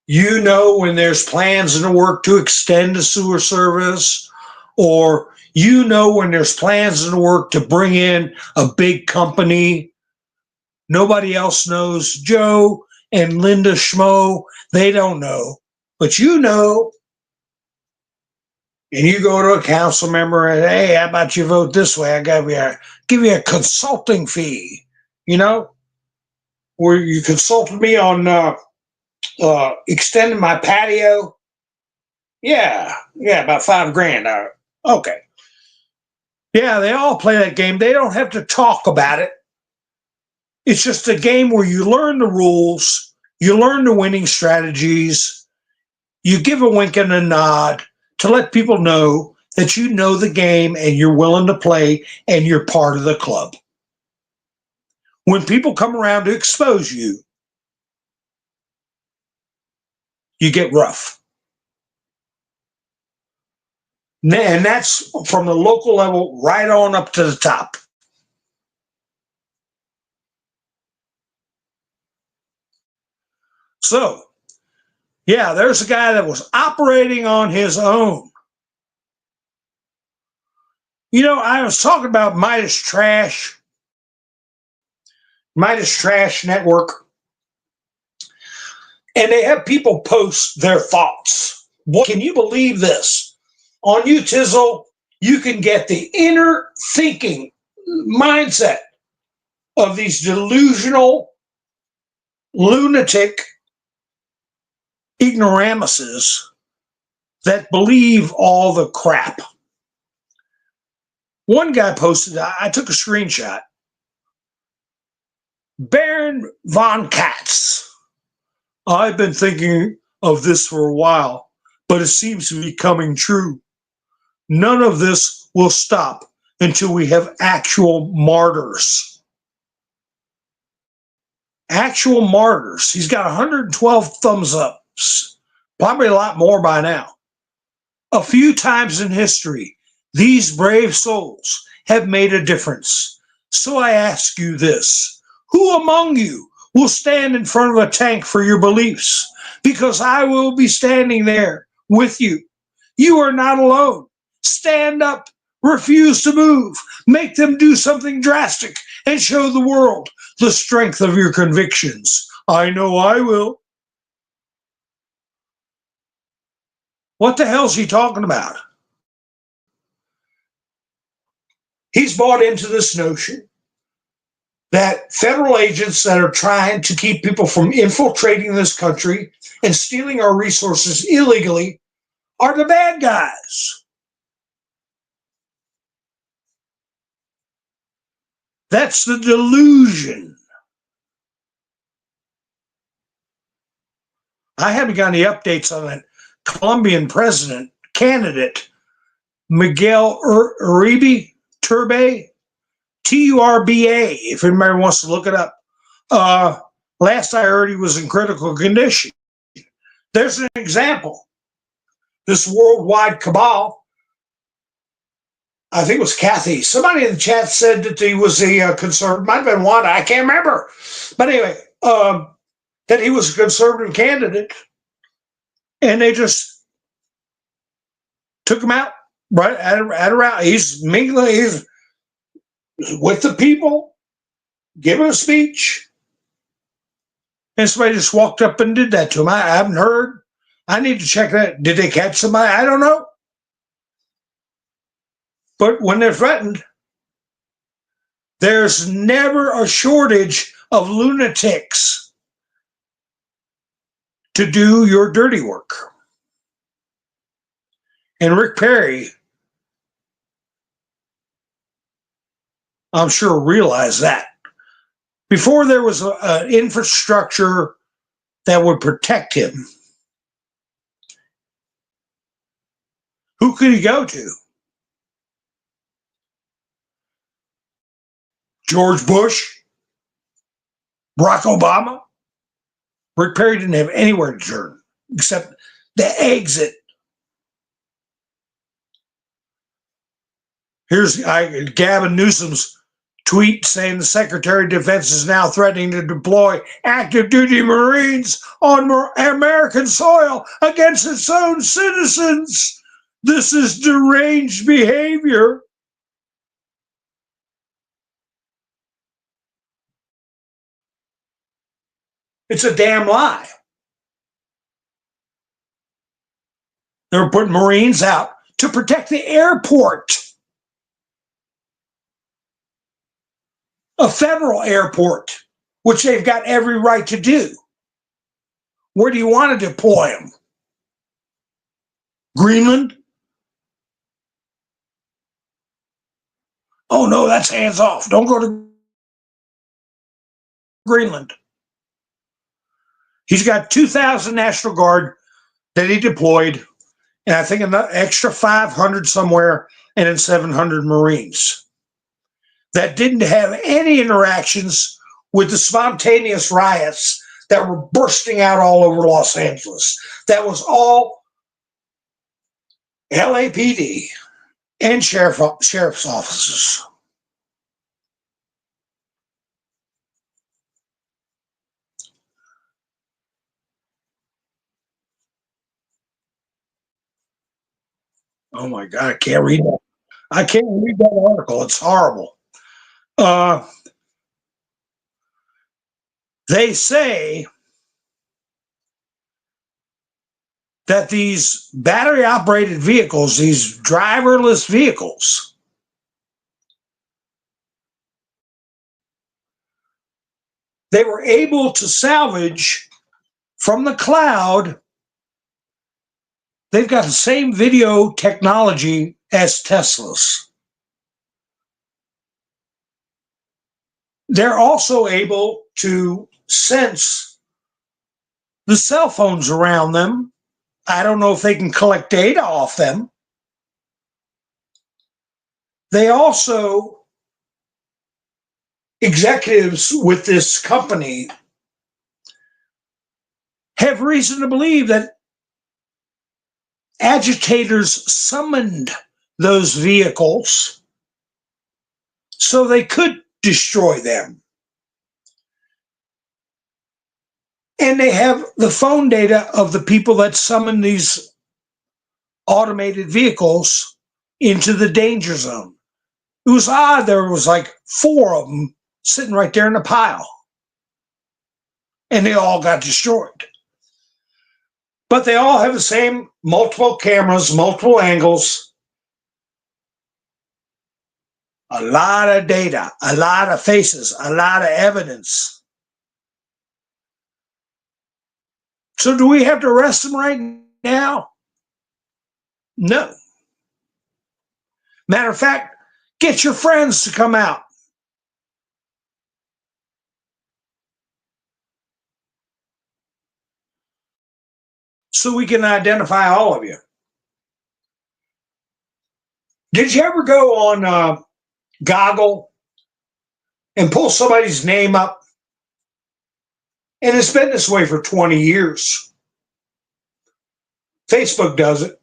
You know when there's plans in the work to extend the sewer service, or you know when there's plans in the work to bring in a big company. Nobody else knows. Joe and Linda Schmo, they don't know. But you know, and you go to a council member and, hey, how about you vote this way? I give you a consulting fee, where you consulted me on extending my patio. Yeah, about $5,000. Okay. Yeah, they all play that game. They don't have to talk about it. It's just a game where you learn the rules, you learn the winning strategies, you give a wink and a nod to let people know that you know the game and you're willing to play and you're part of the club. When people come around to expose you, you get rough. And that's from the local level right on up to the top. So, yeah, there's a guy that was operating on his own. I was talking about Midas Trash Network, and they have people post their thoughts. What can you believe this? On Utizzle, you can get the inner thinking mindset of these delusional, lunatic ignoramuses that believe all the crap. One guy posted, I took a screenshot. Baron von Katz. I've been thinking of this for a while, but it seems to be coming true. None of this will stop until we have actual martyrs. Actual martyrs. He's got 112 thumbs ups, probably a lot more by now. A few times in history, these brave souls have made a difference. So I ask you this, who among you will stand in front of a tank for your beliefs? Because I will be standing there with you. You are not alone. Stand up, refuse to move, make them do something drastic, and show the world the strength of your convictions. I know I will. What the hell's he talking about? He's bought into this notion that federal agents that are trying to keep people from infiltrating this country and stealing our resources illegally are the bad guys. That's the delusion. I haven't got any updates on that Colombian president candidate, Miguel Uribe Turbe, Turba, if anybody wants to look it up. Last I heard, he was in critical condition. There's an example. This worldwide cabal, I think it was Kathy. Somebody in the chat said that he was a conservative. Might have been Wanda. I can't remember. But anyway, that he was a conservative candidate, and they just took him out right at around. He's mingling. He's with the people, giving a speech, and somebody just walked up and did that to him. I haven't heard. I need to check that. Did they catch somebody? I don't know. But when they're threatened, there's never a shortage of lunatics to do your dirty work. And Rick Perry, I'm sure, realized that. Before there was an infrastructure that would protect him, who could he go to? George Bush? Barack Obama? Rick Perry didn't have anywhere to turn except the exit. Here's Gavin Newsom's tweet saying the Secretary of Defense is now threatening to deploy active duty Marines on American soil against its own citizens. This is deranged behavior. It's a damn lie. They were putting Marines out to protect the airport, a federal airport, which they've got every right to do. Where do you want to deploy them? Greenland? Oh no, that's hands off. Don't go to Greenland. He's got 2,000 National Guard that he deployed, and I think an extra 500 somewhere, and then 700 Marines that didn't have any interactions with the spontaneous riots that were bursting out all over Los Angeles. That was all LAPD and sheriff's offices. Oh my God, I can't read that. I can't read that article. It's horrible. They say that these battery-operated vehicles, these driverless vehicles, they were able to salvage from the cloud. They've got the same video technology as Teslas. They're also able to sense the cell phones around them. I don't know if they can collect data off them. They also, executives with this company have reason to believe that agitators summoned those vehicles so they could destroy them. And they have the phone data of the people that summoned these automated vehicles into the danger zone. It was odd. There was like 4 of them sitting right there in a pile. And they all got destroyed. But they all have the same multiple cameras, multiple angles, a lot of data, a lot of faces, a lot of evidence. So do we have to arrest them right now? No. Matter of fact, get your friends to come out. So we can identify all of you. Did you ever go on Goggle and pull somebody's name up? And it's been this way for 20 years. Facebook does it,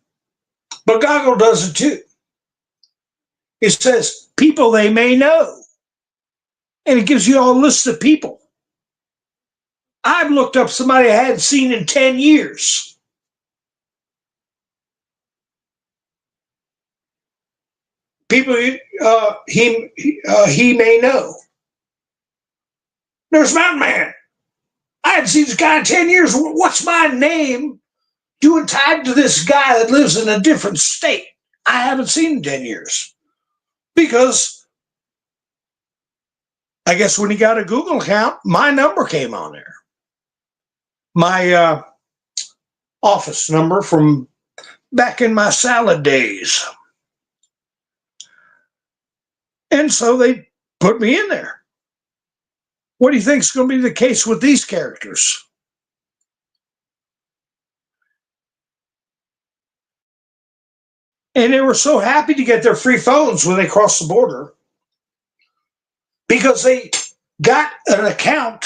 but Goggle does it too. It says people they may know, and it gives you a list of people. I've looked up somebody I hadn't seen in 10 years. People he may know. There's Mountain Man. I hadn't seen this guy in 10 years. What's my name doing tied to this guy that lives in a different state I haven't seen in 10 years? Because I guess when he got a Google account, my number came on there. My office number from back in my salad days. And so they put me in there. What do you think is going to be the case with these characters? And they were so happy to get their free phones when they crossed the border because they got an account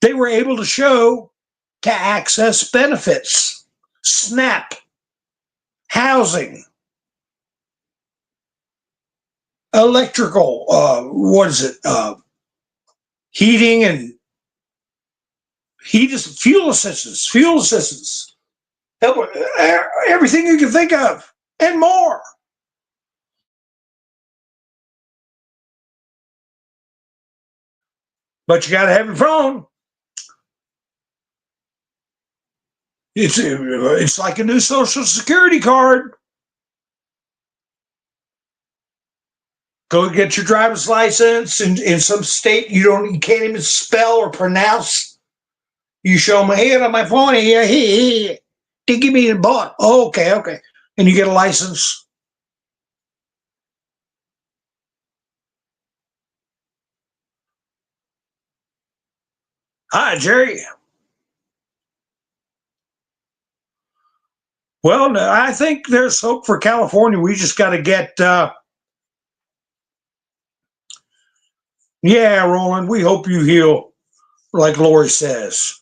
they were able to show to access benefits, SNAP, housing, electrical, what is it? Heating and fuel assistance, help, everything you can think of and more. But you got to have your phone. It's like a new Social Security card. Go get your driver's license in some state you can't even spell or pronounce. You show them here on my phone. Here, they give me the bought. Oh, okay, and you get a license. Hi, Jerry. Well, I think there's hope for California. We just got to get. Yeah, Roland, we hope you heal, like Lori says.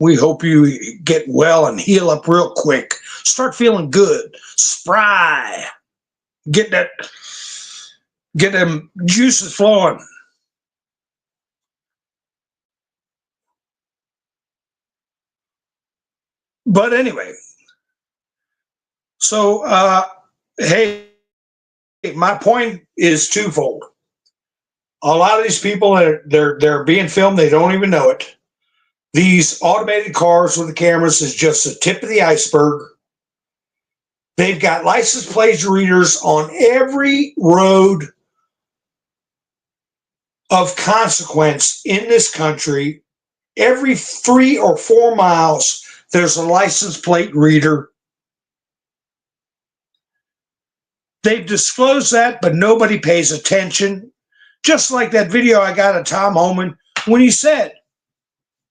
We hope you get well and heal up real quick. Start feeling good, spry. Get them juices flowing. But anyway, so hey, my point is twofold. A lot of these people they're being filmed, they don't even know it. These automated cars with the cameras is just the tip of the iceberg. They've got license plate readers on every road of consequence in this country. Every 3 or 4 miles, there's a license plate reader. They've disclosed that, but nobody pays attention. Just like that video I got of Tom Homan when he said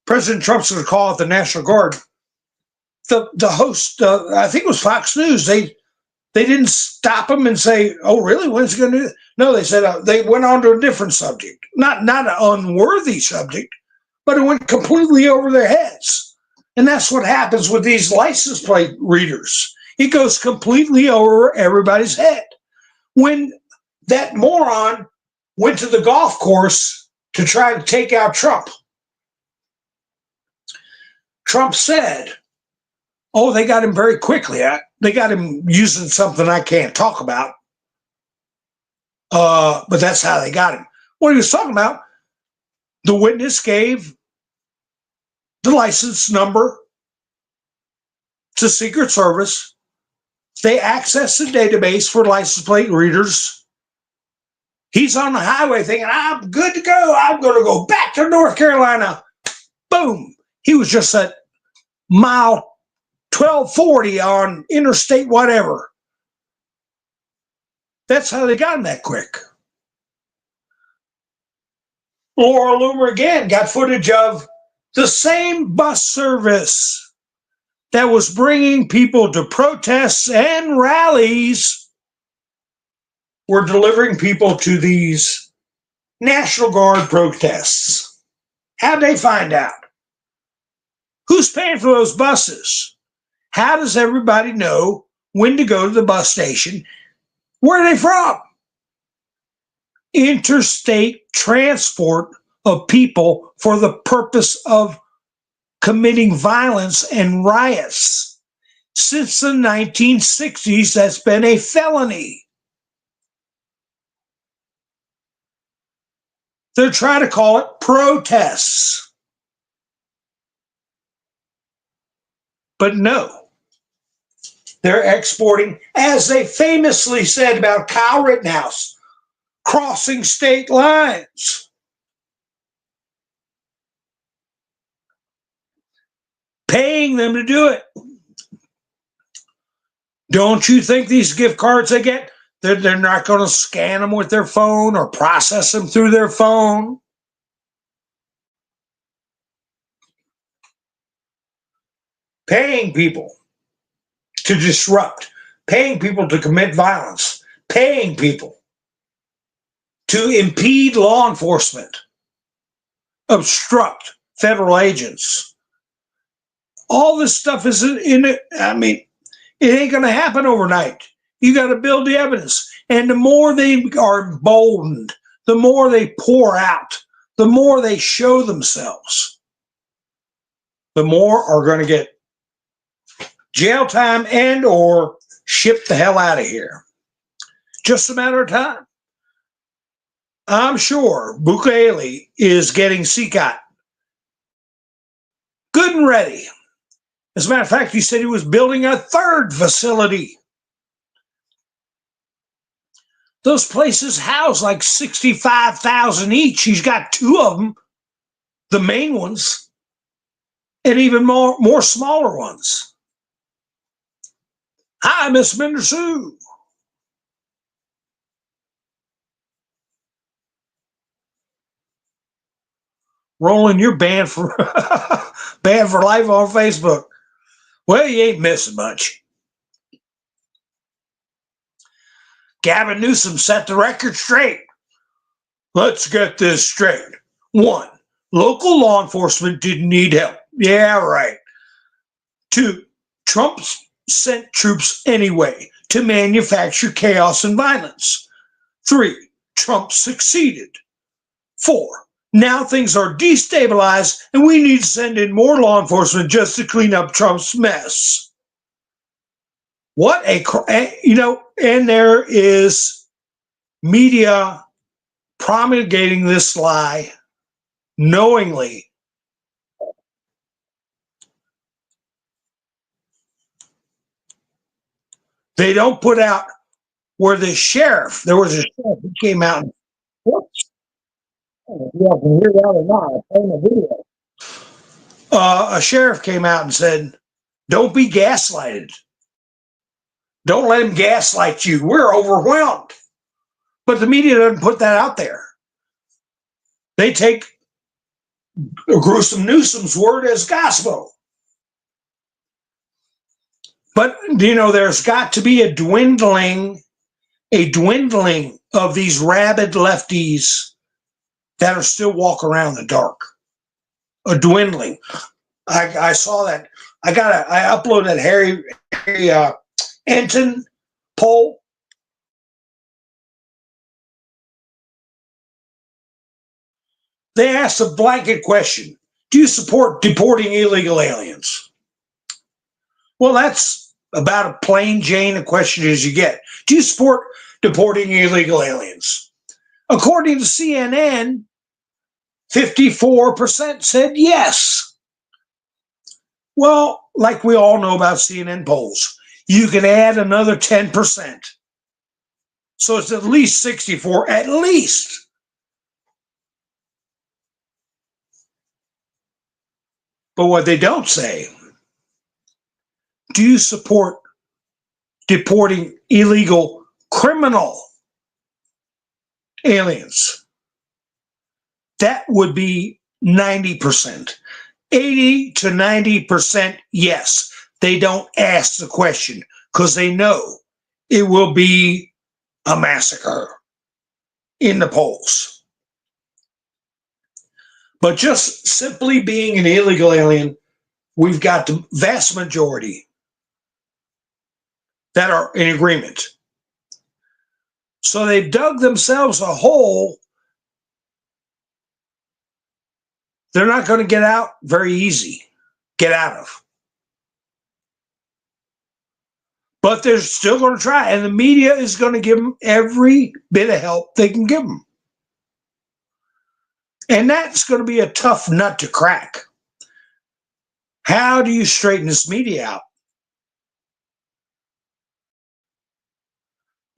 President Trump's going to call out the National Guard. The host, I think it was Fox News, they didn't stop him and say, "Oh, really? When's he going to do that?" No, they said they went on to a different subject, not an unworthy subject, but it went completely over their heads. And that's what happens with these license plate readers. It goes completely over everybody's head. When that moron went to the golf course to try to take out Trump, Trump said, "Oh, they got him very quickly. They got him using something I can't talk about. But that's how they got him." What he was talking about, the witness gave the license number to Secret Service. They accessed the database for license plate readers. He's on the highway thinking, "I'm good to go. I'm going to go back to North Carolina." Boom. He was just at mile 1240 on interstate whatever. That's how they got him that quick. Laura Loomer again got footage of the same bus service that was bringing people to protests and rallies were delivering people to these National Guard protests. How'd they find out? Who's paying for those buses? How does everybody know when to go to the bus station? Where are they from? Interstate transport of people for the purpose of committing violence and riots. Since the 1960s, that's been a felony. They're trying to call it protests. But no, they're exporting, as they famously said about Kyle Rittenhouse, crossing state lines. Paying them to do it. Don't you think these gift cards they get, they're not going to scan them with their phone or process them through their phone? Paying people to disrupt, paying people to commit violence, paying people to impede law enforcement, obstruct federal agents. All this stuff is in it. I mean, it ain't going to happen overnight. You got to build the evidence. And the more they are emboldened, the more they pour out, the more they show themselves, the more are going to get jail time and or shipped the hell out of here. Just a matter of time. I'm sure Bukele is getting CCOT good and ready. As a matter of fact, he said he was building a third facility. Those places house like 65,000 each. He's got 2 of them, the main ones, and even more smaller ones. Hi, Miss Minder Sue. Roland, you're banned for banned for life on Facebook. Well, you ain't missing much. Gavin Newsom set the record straight. Let's get this straight. 1, local law enforcement didn't need help. Yeah, right. 2, Trump sent troops anyway to manufacture chaos and violence. 3, Trump succeeded. 4, now things are destabilized and we need to send in more law enforcement just to clean up Trump's mess. What and there is media promulgating this lie knowingly. They don't put out where the sheriff, there was a sheriff who came out and, whoops. You can hear that or not. I'm playing a video. A sheriff came out and said, don't be gaslighted. Don't let him gaslight you. We're overwhelmed. But the media doesn't put that out there. They take Gruesome Newsom's word as gospel. But, there's got to be a dwindling of these rabid lefties that are still walking around in the dark. A dwindling. I saw that. I uploaded that Harry Enton poll. They asked a blanket question. Do you support deporting illegal aliens? Well, that's about a plain Jane question as you get. Do you support deporting illegal aliens? According to CNN, 54% said yes. Well, like we all know about CNN polls, you can add another 10%. So it's at least 64, at least. But what they don't say, do you support deporting illegal criminal aliens? That would be 90%. 80 to 90% yes. They don't ask the question because they know it will be a massacre in the polls. But just simply being an illegal alien, we've got the vast majority that are in agreement. So they've dug themselves a hole they're not going to get out very easy, get out of. But they're still going to try, and the media is going to give them every bit of help they can give them. And that's going to be a tough nut to crack. How do you straighten this media out?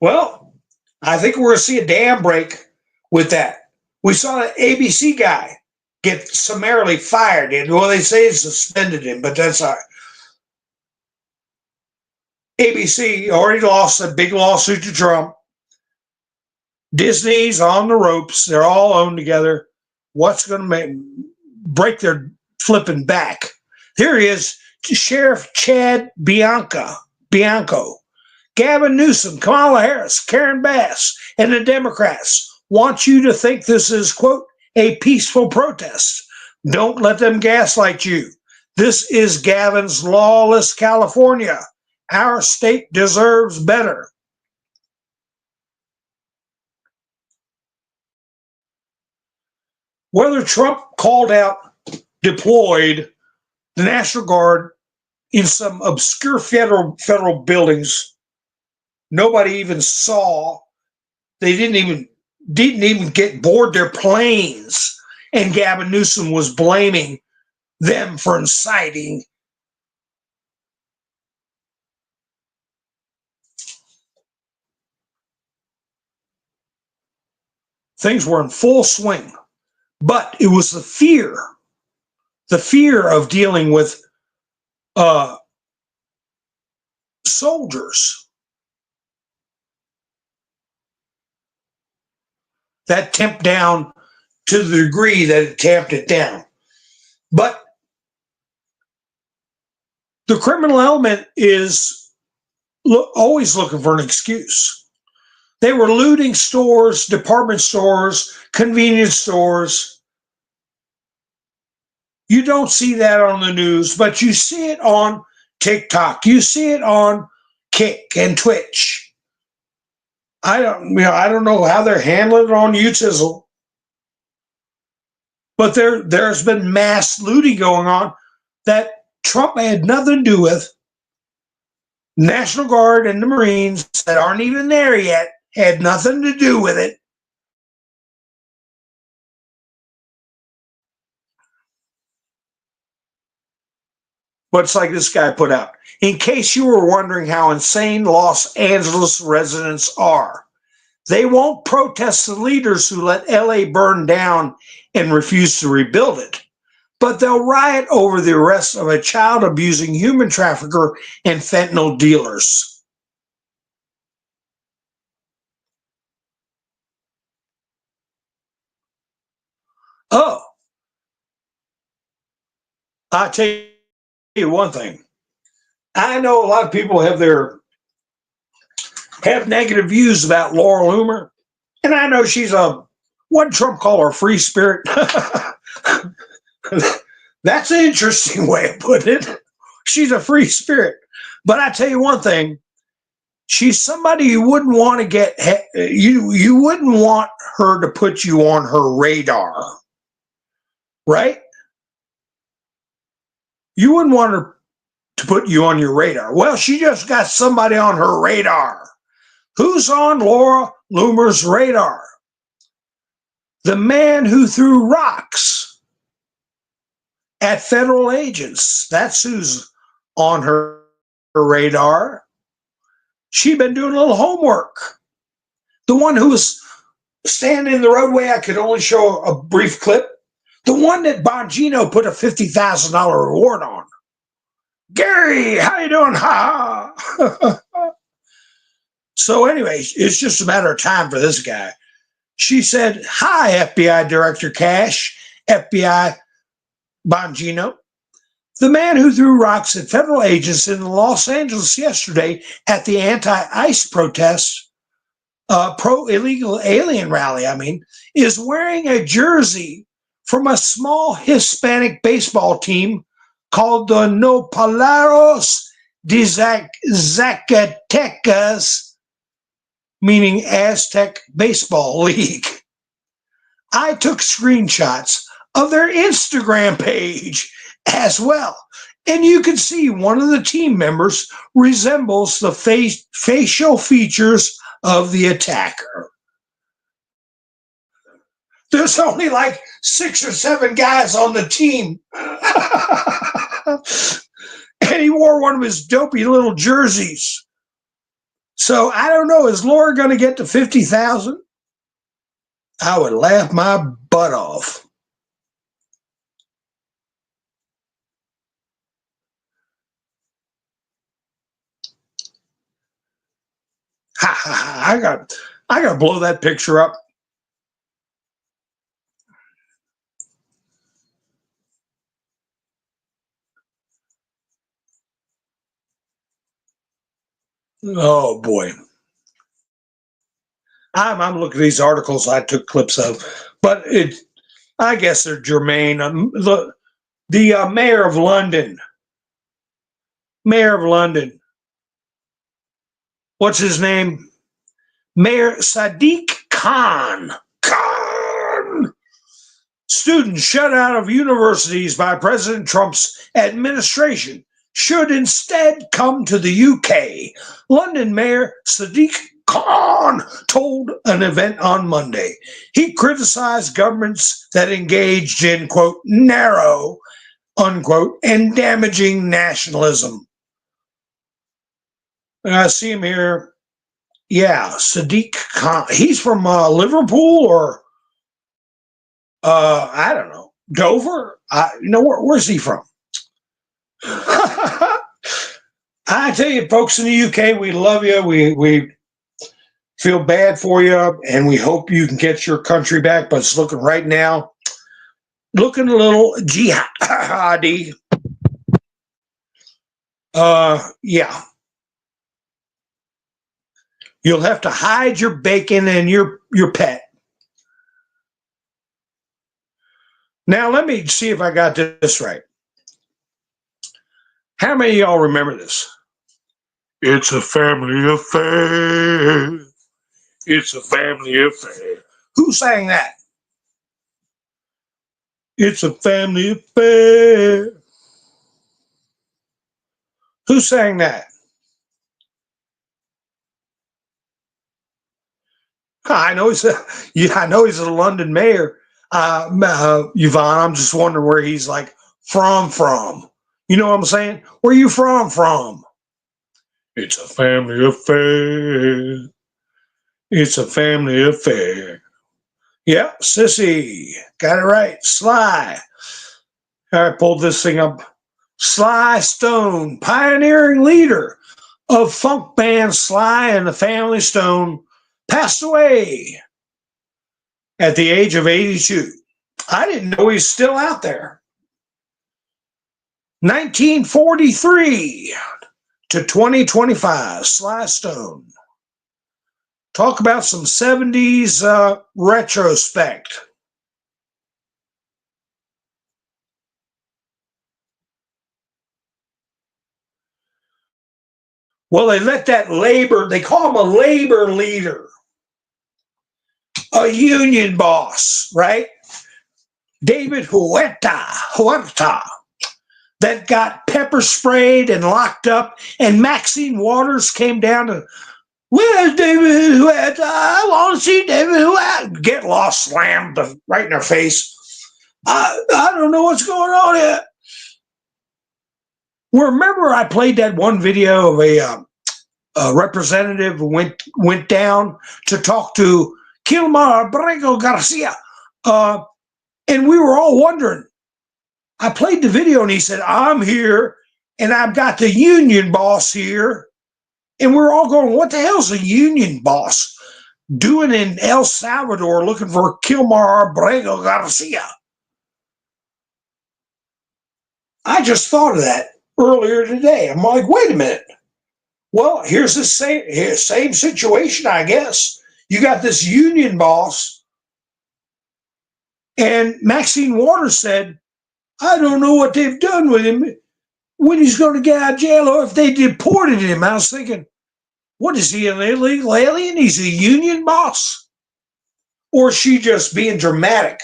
Well, I think we're going to see a dam break with that. We saw that ABC guy get summarily fired. Well, they say it suspended him, but that's all right. ABC already lost a big lawsuit to Trump. Disney's on the ropes. They're all owned together. What's going to break their flipping back? Here he is, Sheriff Chad Bianco, Gavin Newsom, Kamala Harris, Karen Bass, and the Democrats want you to think this is, quote, a peaceful protest. Don't let them gaslight you. This is Gavin's lawless California. Our state deserves better. Whether Trump called out, deployed the National Guard in some obscure federal buildings nobody even saw. They didn't even get board their planes, and Gavin Newsom was blaming them for inciting. Things were in full swing, but it was the fear of dealing with soldiers that tamped down to the degree that it tamped it down. But the criminal element is always looking for an excuse. They were looting stores, department stores, convenience stores. You don't see that on the news, but you see it on TikTok. You see it on Kick and Twitch. I don't know how they're handling it on YouTube, but there's been mass looting going on that Trump had nothing to do with. National Guard and the Marines that aren't even there yet had nothing to do with it. But it's like this guy put out. In case you were wondering how insane Los Angeles residents are, they won't protest the leaders who let LA burn down and refuse to rebuild it, but they'll riot over the arrest of a child abusing human trafficker and fentanyl dealers. Oh, I'll tell you one thing. I know a lot of people have negative views about Laura Loomer, and I know she's what Trump called her, a free spirit. That's an interesting way of putting it. She's a free spirit. But I tell you one thing, she's somebody you wouldn't want to get, you wouldn't want her to put you on her radar, right? You wouldn't want her to put you on your radar. Well, she just got somebody on her radar. Who's on Laura Loomer's radar? The man who threw rocks at federal agents. That's who's on her radar. She'd been doing a little homework. The one who was standing in the roadway, I could only show a brief clip. The one that Bongino put a $50,000 reward on. Gary, how you doing? Ha! So anyway, it's just a matter of time for this guy. She said, hi, FBI Director Cash, FBI Bongino. The man who threw rocks at federal agents in Los Angeles yesterday at the anti-ICE protest, pro-illegal alien rally, is wearing a jersey from a small Hispanic baseball team called the Nopaleros de Zacatecas, meaning Aztec Baseball League. I took screenshots of their Instagram page as well, and you can see one of the team members resembles the facial features of the attacker. There's only like 6 or 7 guys on the team. And he wore one of his dopey little jerseys. So I don't know, is Laura going to get to 50,000? I would laugh my butt off. I got to blow that picture up. Oh boy. I'm looking at these articles I took clips of, but I guess they're germane. The mayor of London. What's his name? Mayor Sadiq Khan. Students shut out of universities by President Trump's administration should instead come to the UK, London Mayor Sadiq Khan told an event on Monday. He criticized governments that engaged in, quote, narrow, unquote, and damaging nationalism. I see him here. Yeah, Sadiq Khan. He's from Liverpool or I don't know, Dover. Where's he from? I tell you, folks in the UK, we love you. We feel bad for you, and we hope you can get your country back. But it's looking right now, looking a little jihadi. Yeah. You'll have to hide your bacon and your pet. Now, let me see if I got this right. How many of y'all remember this? It's a family affair. It's a family affair. Who sang that? It's a family affair. Who sang that? I know he's a London mayor. Yvonne, I'm just wondering where he's like from. You know what I'm saying? Where you from? It's a family affair. It's a family affair. Yeah, Sissy. Got it right. Sly. I pulled this thing up. Sly Stone, pioneering leader of funk band Sly and the Family Stone, passed away at the age of 82. I didn't know he's still out there. 1943 to 2025, Sly Stone. Talk about some 70s retrospect. Well, they let that labor, they call him a labor leader, a union boss, right? David Huerta, that got pepper sprayed and locked up, and Maxine Waters came down to, where's David Huerta? I want to see David Huerta. Get lost, slammed right in her face. I don't know what's going on here. Well, remember I played that one video of a representative who went down to talk to Kilmar Abrego Garcia, and we were all wondering. I played the video and he said, I'm here and I've got the union boss here. And we're all going, what the hell's a union boss doing in El Salvador looking for Kilmar Abrego Garcia? I just thought of that earlier today. I'm like, wait a minute. Well, here's the same situation, I guess. You got this union boss, and Maxine Waters said, I don't know what they've done with him, when he's going to get out of jail, or if they deported him. I was thinking, what is he, an illegal alien? He's a union boss? Or is she just being dramatic?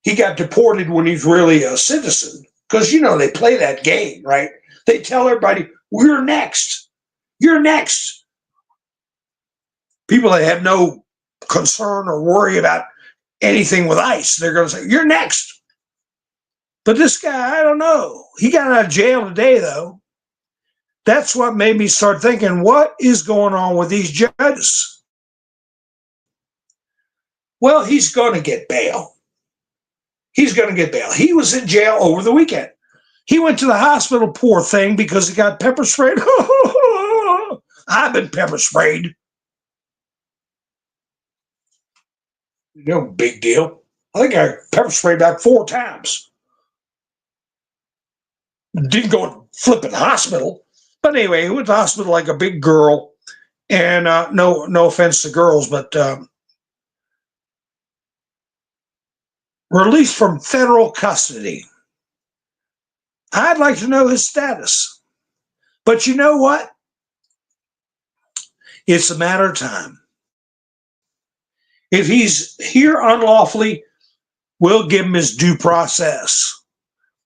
He got deported when he's really a citizen. Because, they play that game, right? They tell everybody, we're next. You're next. People that have no concern or worry about anything with ICE, they're going to say, you're next. But this guy, I don't know. He got out of jail today, though. That's what made me start thinking, what is going on with these judges? Well, he's going to get bail. He's going to get bail. He was in jail over the weekend. He went to the hospital, poor thing, because he got pepper sprayed. I've been pepper sprayed. No big deal. I think I pepper sprayed about 4 times. Didn't go to flipping hospital. But anyway, he went to the hospital like a big girl. And no offense to girls, but released from federal custody. I'd like to know his status. But you know what? It's a matter of time. If he's here unlawfully, We'll give him his due process.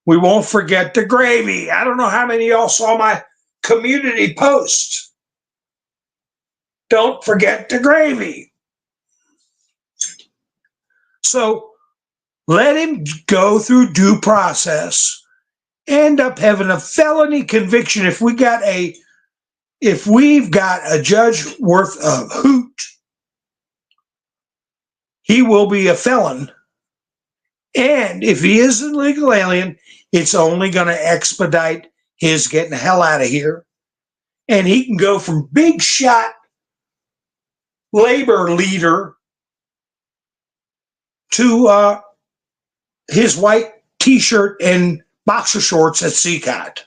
We won't forget the gravy. I don't know how many of y'all saw my community post. Don't forget the gravy. So let him go through due process, end up having a felony conviction. If we've got a judge worth a hoot, he will be a felon. And if he is an illegal alien, it's only going to expedite his getting the hell out of here. And he can go from big shot labor leader to his white T-shirt and boxer shorts at CCOT.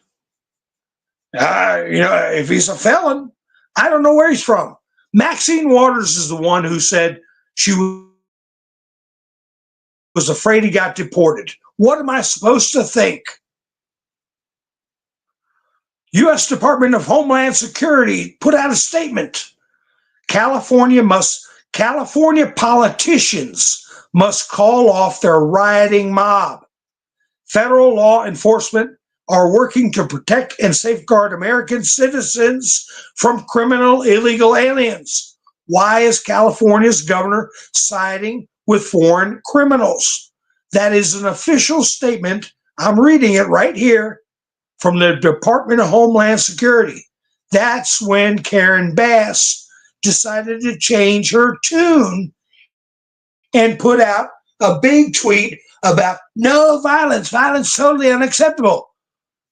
If he's a felon, I don't know where he's from. Maxine Waters is the one who said she was afraid he got deported. What am I supposed to think? U.S. Department of Homeland Security put out a statement. California politicians must call off their rioting mob. Federal law enforcement are working to protect and safeguard American citizens from criminal illegal aliens. Why is California's governor siding with foreign criminals? That is an official statement. I'm reading it right here from the Department of Homeland Security. That's when Karen Bass decided to change her tune and put out a big tweet about no violence, violence totally unacceptable.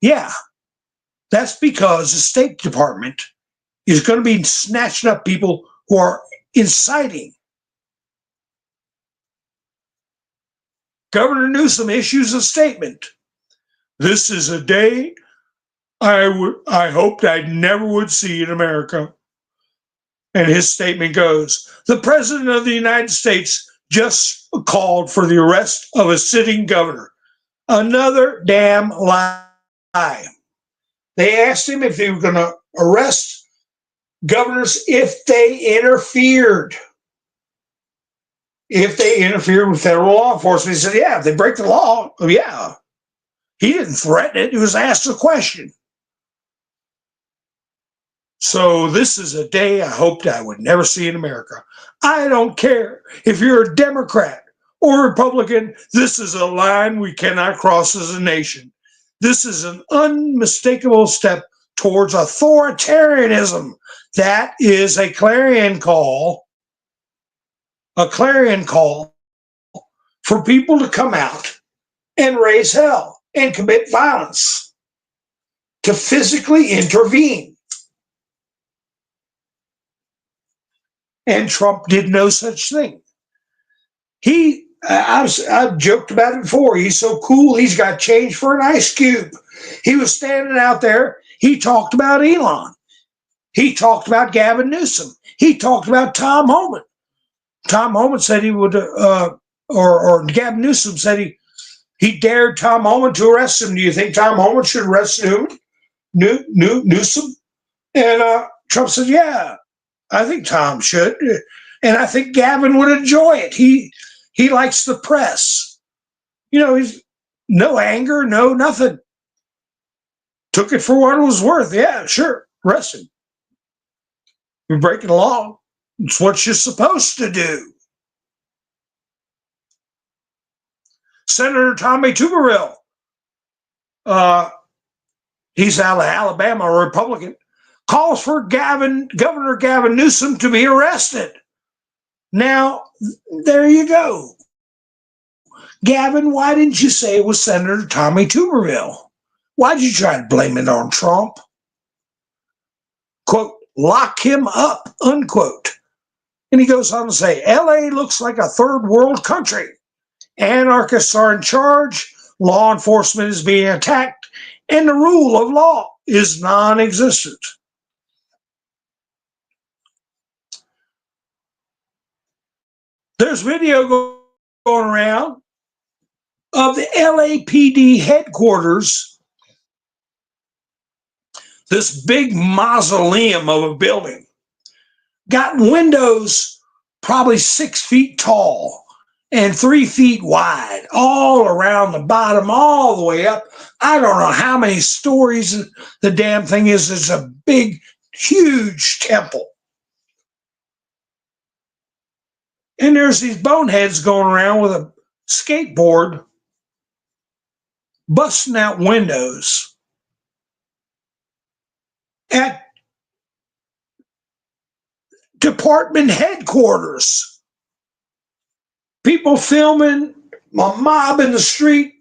Yeah, that's because the State Department is going to be snatching up people who are inciting. Governor Newsom issues a statement. This is a day I hoped I never would see in America. And his statement goes, the President of the United States just called for the arrest of a sitting governor. Another damn lie. They asked him if they were going to arrest governors if they interfered. If they interfered with federal law enforcement. He said, yeah, if they break the law, yeah. He didn't threaten it. He was asked a question. So this is a day I hoped I would never see in America. I don't care if you're a Democrat or Republican. This is a line we cannot cross as a nation. This is an unmistakable step towards authoritarianism. That is a clarion call for people to come out and raise hell and commit violence, to physically intervene. And Trump did no such thing. I've joked about it before. He's so cool, he's got change for an ice cube. He was standing out there. He talked about Elon. He talked about Gavin Newsom. He talked about Tom Homan. Tom Homan said he would, or Gavin Newsom said he dared Tom Homan to arrest him. Do you think Tom Homan should arrest Newsom? And Trump said, yeah, I think Tom should. And I think Gavin would enjoy it. He likes the press. He's no anger, no nothing. Took it for what it was worth. Yeah, sure, arrest him. You're breaking the law. It's what you're supposed to do. Senator Tommy Tuberville, he's out of Alabama, a Republican, calls for Governor Gavin Newsom to be arrested. Now, there you go. Gavin, why didn't you say it was Senator Tommy Tuberville? Why'd you try to blame it on Trump? Quote, lock him up, unquote. And he goes on to say, LA looks like a third world country. Anarchists are in charge, law enforcement is being attacked, and the rule of law is non-existent. There's video going around of the LAPD headquarters, this big mausoleum of a building, got windows probably 6 feet tall, and 3 feet wide, all around the bottom, all the way up. I don't know how many stories the damn thing is. It's a big, huge temple. And there's these boneheads going around with a skateboard, busting out windows at department headquarters. People filming, a mob in the street.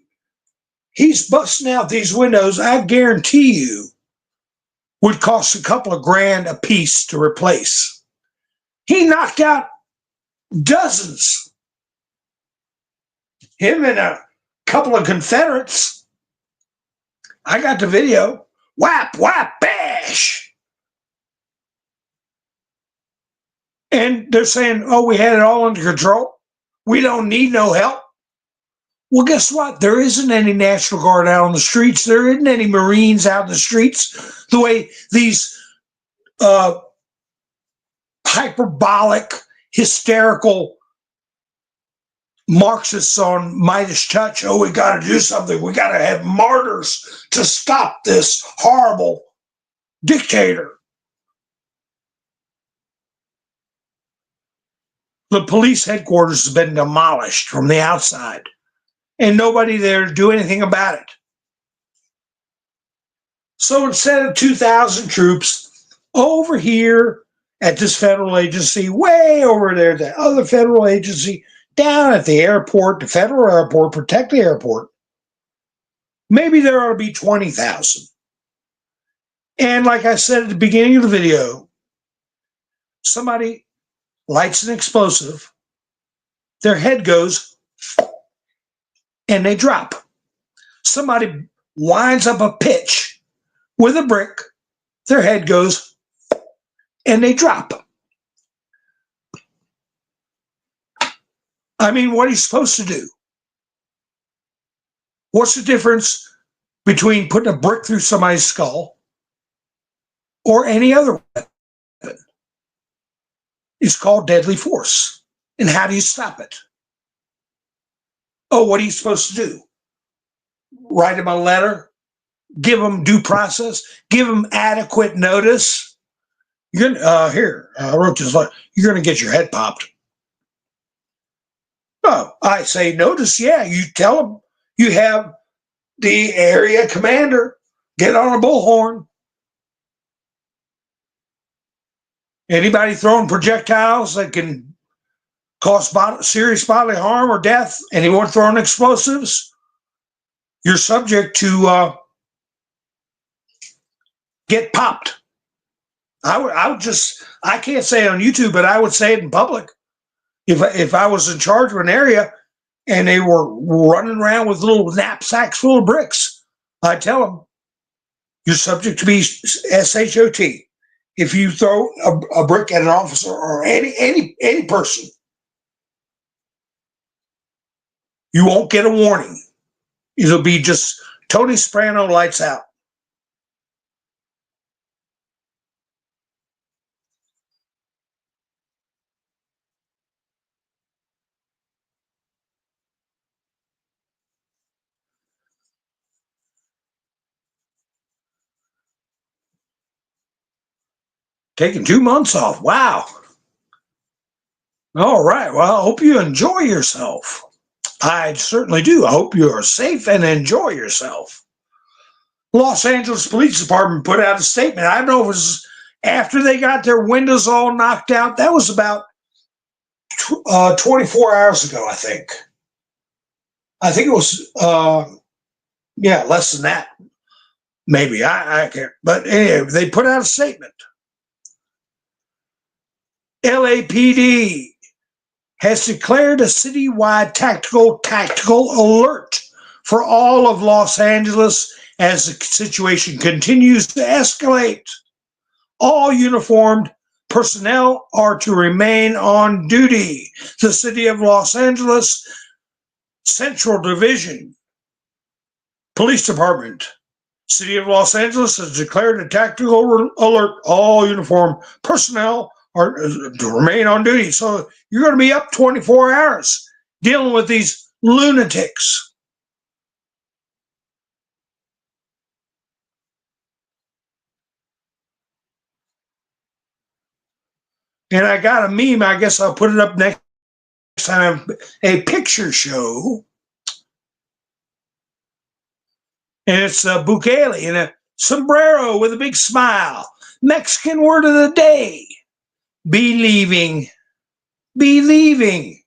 He's busting out these windows. I guarantee you would cost a couple of grand a piece to replace. He knocked out dozens. Him and a couple of Confederates. I got the video. Whap, whap, bash. And they're saying, oh, we had it all under control. We don't need no help. Well, guess what? There isn't any National Guard out on the streets. There isn't any Marines out in the streets. The way these hyperbolic, hysterical Marxists on Midas Touch, oh, we got to do something. We got to have martyrs to stop this horrible dictator. The police headquarters has been demolished from the outside, and nobody there to do anything about it. So instead of 2,000 troops over here at this federal agency, way over there at the other federal agency, down at the airport, the federal airport, protect the airport, maybe there ought to be 20,000. And like I said at the beginning of the video, somebody lights an explosive, their head goes, and they drop. Somebody winds up a pitch with a brick, their head goes, and they drop. I mean, what are you supposed to do? What's the difference between putting a brick through somebody's skull or any other weapon? It's called deadly force. And how do you stop it? Oh, what are you supposed to do? Write them a letter? Give them due process? Give them adequate notice? You're gonna, here, I wrote this letter. You're going to get your head popped. Oh, I say notice, yeah. You tell them you have the area commander get on a bullhorn. Anybody throwing projectiles that can cause serious bodily harm or death, anyone throwing explosives, you're subject to get popped. I would just, I can't say it on YouTube, but I would say it in public. If I was in charge of an area and they were running around with little knapsacks full of bricks, I'd tell them, you're subject to be SHOT. If you throw a brick at an officer or any person, you won't get a warning. It'll be just Tony Soprano, lights out. Taking 2 months off. Wow. All right. Well, I hope you enjoy yourself. I certainly do. I hope you are safe and enjoy yourself. Los Angeles Police Department put out a statement. I don't know if it was after they got their windows all knocked out. That was about 24 hours ago, I think. I think it was, yeah, less than that. Maybe. I can't. But anyway, they put out a statement. LAPD has declared a citywide tactical alert for all of Los Angeles as the situation continues to escalate. All uniformed personnel are to remain on duty. The City of Los Angeles Central Division Police Department, City of Los Angeles has declared a tactical alert. All uniformed personnel are to remain on duty. So you're going to be up 24 hours. dealing with these lunatics. And I got a meme, I guess I'll put it up next time, a picture show. And it's Bukele in a sombrero with a big smile. Mexican word of the day, believing. Believing.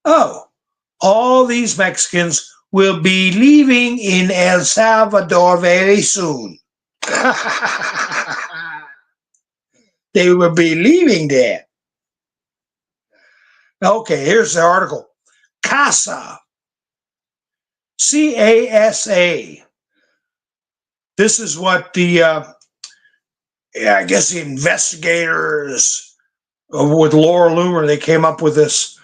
Oh, all these Mexicans will be leaving in El Salvador very soon. They will be leaving there. Okay, here's the article. CASA. C-A-S-A. This is what the, I guess the investigators with Laura Loomer, they came up with this.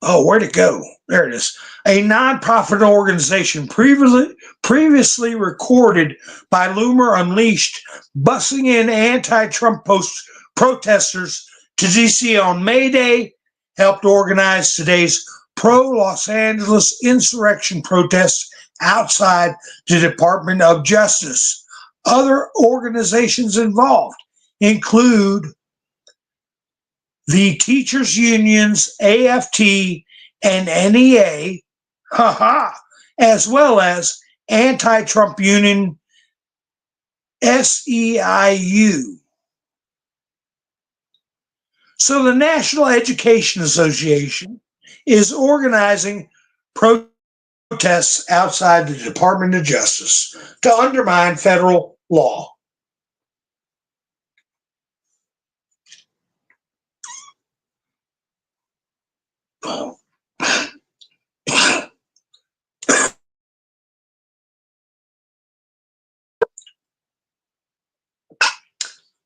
Oh, where'd it go? There it is. A nonprofit organization previously recorded by Loomer Unleashed, busing in anti-Trump protesters to D.C. on May Day, helped organize today's pro-Los Angeles insurrection protests outside the Department of Justice. Other organizations involved include the teachers' unions, AFT, and NEA, as well as anti-Trump union, SEIU. So the National Education Association is organizing protests outside the Department of Justice to undermine federal law.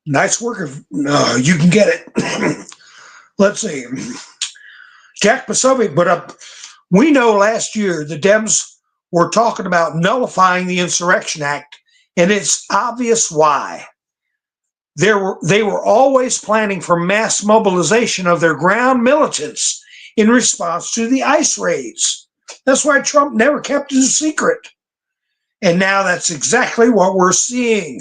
Nice work if you can get it. Let's see. Jack Posobiec put up, we know last year the Dems were talking about nullifying the Insurrection Act, and it's obvious why. They were always planning for mass mobilization of their ground militants in response to the ICE raids. That's why Trump never kept it a secret. And now that's exactly what we're seeing.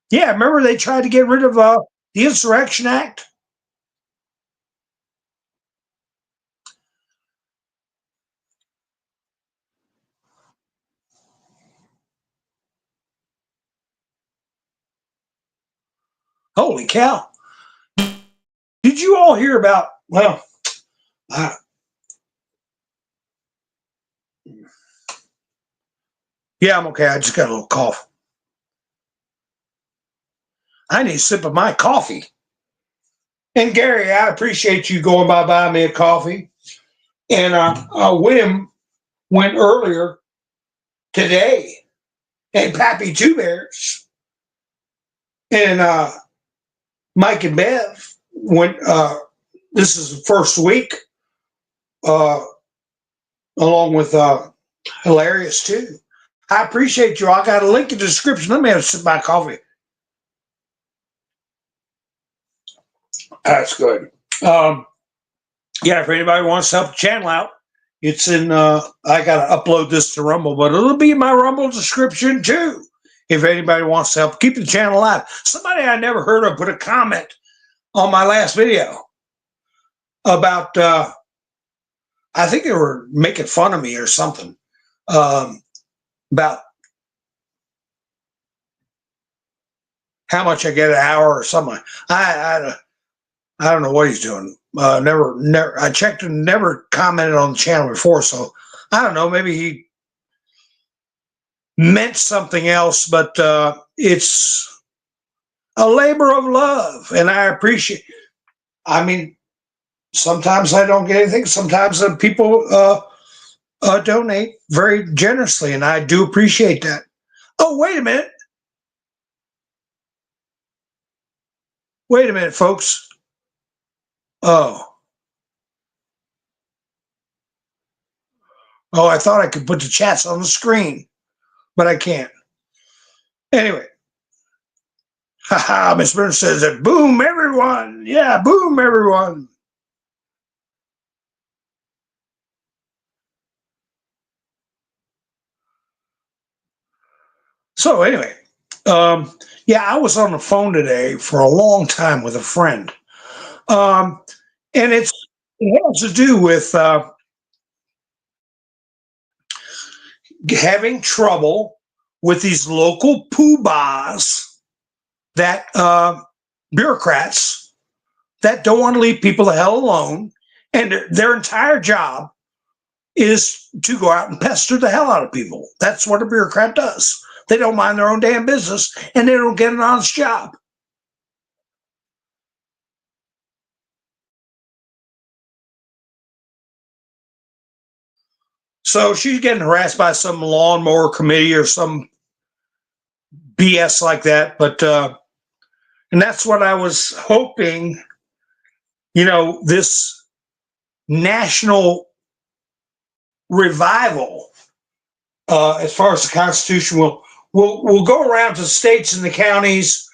Yeah, remember they tried to get rid of the Insurrection Act? Holy cow. Did you all hear about, well, yeah, I'm okay. I just got a little cough. I need a sip of my coffee. And Gary, I appreciate you going by buying me a coffee. And William went earlier today, and Pappy Two Bears, and Mike and Bev went. This is the first week, along with Hilarious too. I appreciate you. I got a link in the description. Let me have a sip of my coffee. That's good. Yeah, if anybody wants to help the channel out, it's in, I got to upload this to Rumble, but it'll be in my Rumble description too. If anybody wants to help keep the channel alive. Somebody I never heard of put a comment on my last video about, I think they were making fun of me or something, about how much I get an hour or something. I don't know what he's doing. Never. I checked and never commented on the channel before, so I don't know. Maybe he meant something else, but it's a labor of love, and I appreciate. I mean, sometimes I don't get anything. Sometimes people donate very generously, and I do appreciate that. Oh, wait a minute. Wait a minute, folks. Oh, I thought I could put the chats on the screen, but I can't. Anyway, haha, Miss Burns says that boom, everyone. Yeah, boom, everyone. So anyway, yeah, I was on the phone today for a long time with a friend, um, and it has to do with having trouble with these local poobahs that bureaucrats that don't want to leave people the hell alone, and their entire job is to go out and pester the hell out of people. That's what a bureaucrat does. They don't mind their own damn business, and they don't get an honest job. So she's getting harassed by some lawnmower committee or some BS like that. But and that's what I was hoping. This national revival, as far as the Constitution, will go around to states and the counties.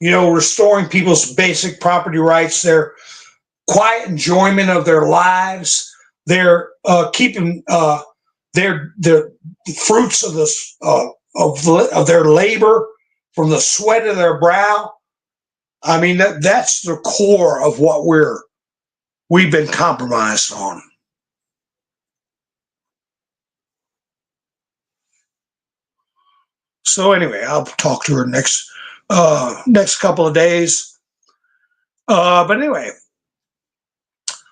Restoring people's basic property rights, their quiet enjoyment of their lives, their keeping their fruits of this of their labor from the sweat of their brow. I mean, that's the core of what we've been compromised on. So anyway, I'll talk to her next couple of days. But anyway,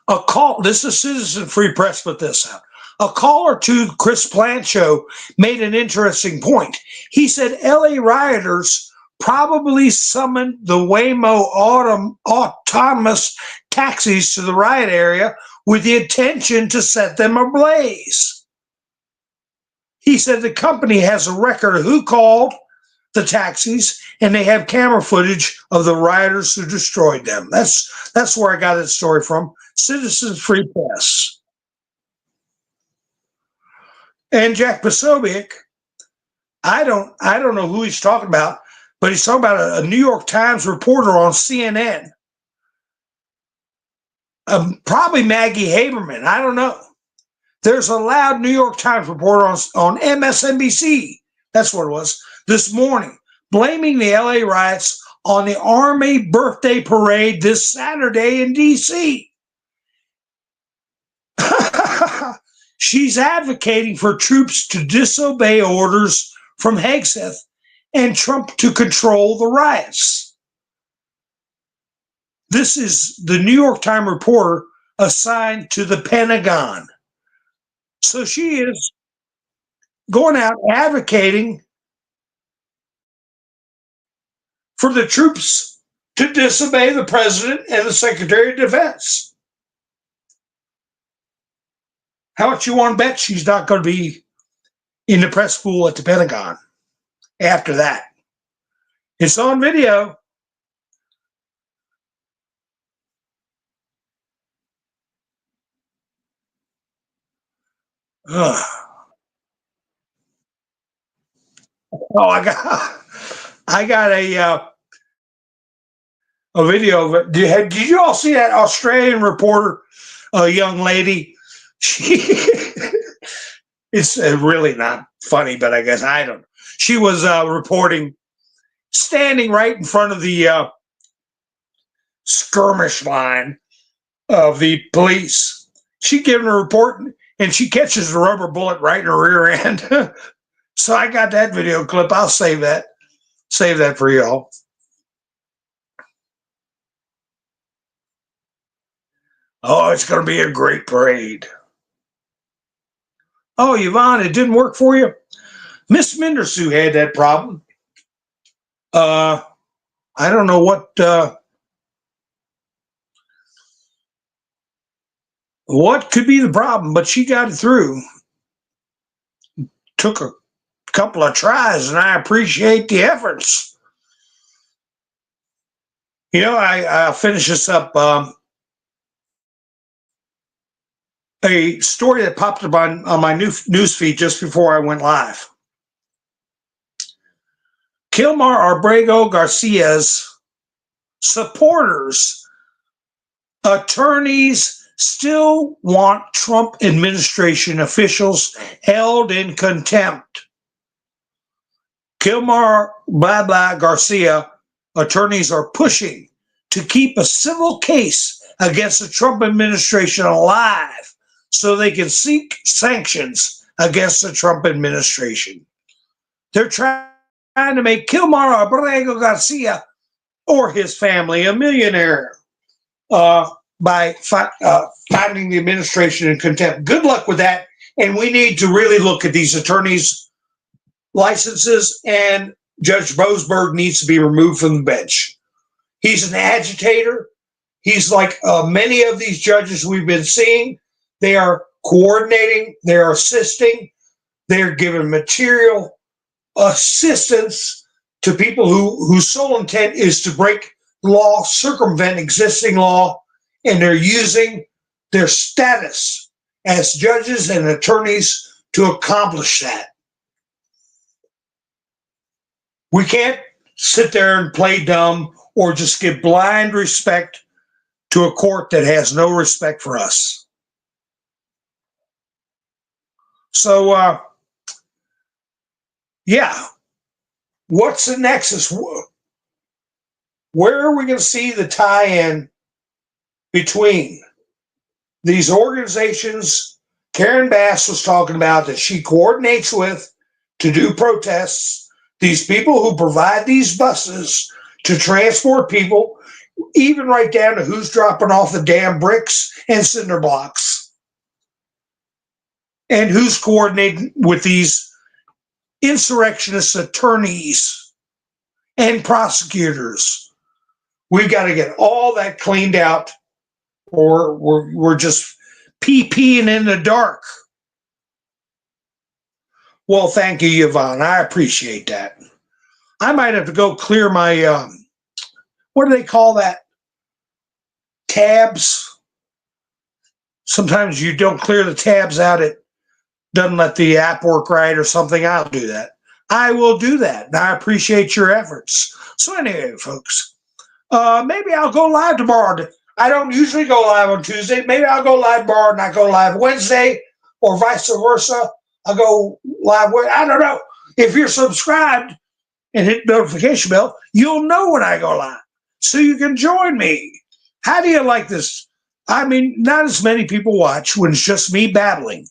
a call. This is Citizen Free Press put this out. A caller to the Chris Plant show made an interesting point. He said LA rioters probably summoned the Waymo autonomous taxis to the riot area with the intention to set them ablaze. He said the company has a record of who called the taxis, and they have camera footage of the rioters who destroyed them. That's where I got that story from. Citizen Free Press. And Jack Posobiec, I don't know who he's talking about, but he's talking about a New York Times reporter on CNN. Probably Maggie Haberman. I don't know. There's a loud New York Times reporter on MSNBC. That's what it was this morning, blaming the LA riots on the Army birthday parade this Saturday in D.C. She's advocating for troops to disobey orders from Hegseth and Trump to control the riots. This is the New York Times reporter assigned to the Pentagon. So she is going out advocating for the troops to disobey the president and the Secretary of Defense. How much you want to bet she's not going to be in the press school at the Pentagon after that? It's on video. Ugh. Oh, I got a video of it. Did you all see that Australian reporter, a young lady? It's really not funny, but I guess I don't. She was reporting, standing right in front of the skirmish line of the police. She giving a report, and she catches a rubber bullet right in her rear end. So I got that video clip. I'll save that for y'all. Oh, it's going to be a great parade. Oh, Yvonne, it didn't work for you? Miss Mindersu had that problem. I don't know what could be the problem, but she got it through. Took a couple of tries, and I appreciate the efforts. I'll finish this up. A story that popped up on my news feed just before I went live. Kilmar Abrego Garcia's supporters, attorneys, still want Trump administration officials held in contempt. Kilmar, blah, blah, Garcia attorneys are pushing to keep a civil case against the Trump administration alive so they can seek sanctions against the Trump administration. They're trying to make Kilmar Abrego Garcia or his family a millionaire by finding the administration in contempt. Good luck with that. And we need to really look at these attorneys' licenses, and Judge Boasberg needs to be removed from the bench. He's an agitator. He's like many of these judges we've been seeing. They are coordinating, they're assisting, they're giving material assistance to people whose sole intent is to break law, circumvent existing law, and they're using their status as judges and attorneys to accomplish that. We can't sit there and play dumb or just give blind respect to a court that has no respect for us. So, yeah, what's the nexus? Where are we going to see the tie-in between these organizations Karen Bass was talking about that she coordinates with to do protests, these people who provide these buses to transport people, even right down to who's dropping off the damn bricks and cinder blocks, and who's coordinating with these insurrectionist attorneys and prosecutors. We've got to get all that cleaned out, or we're just pee-peeing in the dark. Well, thank you, Yvonne. I appreciate that. I might have to go clear my, what do they call that? Tabs. Sometimes you don't clear the tabs out. It doesn't let the app work right or something. I'll do that. I will do that. And I appreciate your efforts. So anyway, folks, maybe I'll go live tomorrow. I don't usually go live on Tuesday. Maybe I'll go live tomorrow and I go live Wednesday, or vice versa. I'll go live. I don't know. If you're subscribed and hit the notification bell, you'll know when I go live, so you can join me. How do you like this? I mean, not as many people watch when it's just me babbling,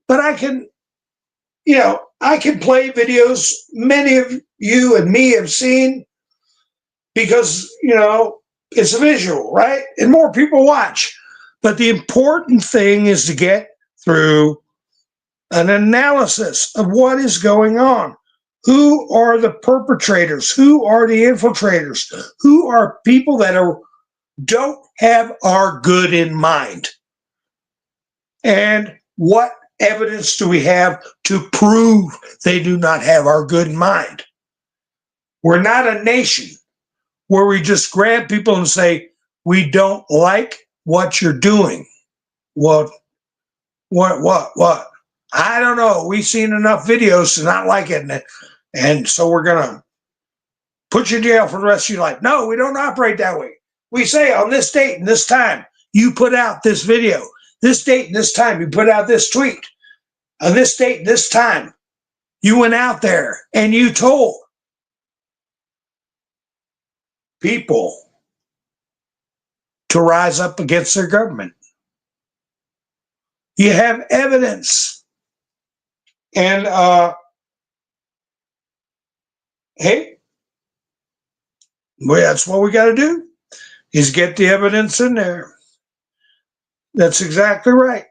but I can, I can play videos many of you and me have seen because, it's a visual, right? And more people watch. But the important thing is to get through an analysis of what is going on. Who are the perpetrators? Who are the infiltrators? Who are people that don't have our good in mind? And what evidence do we have to prove they do not have our good in mind? We're not a nation where we just grab people and say, we don't like what you're doing. What? I don't know. We've seen enough videos to not like it. And so we're going to put you in jail for the rest of your life. No, we don't operate that way. We say on this date and this time, you put out this video. This date and this time, you put out this tweet. On this date and this time, you went out there and you told people to rise up against their government. You have evidence. And, hey, well, that's what we got to do, is get the evidence in there. That's exactly right.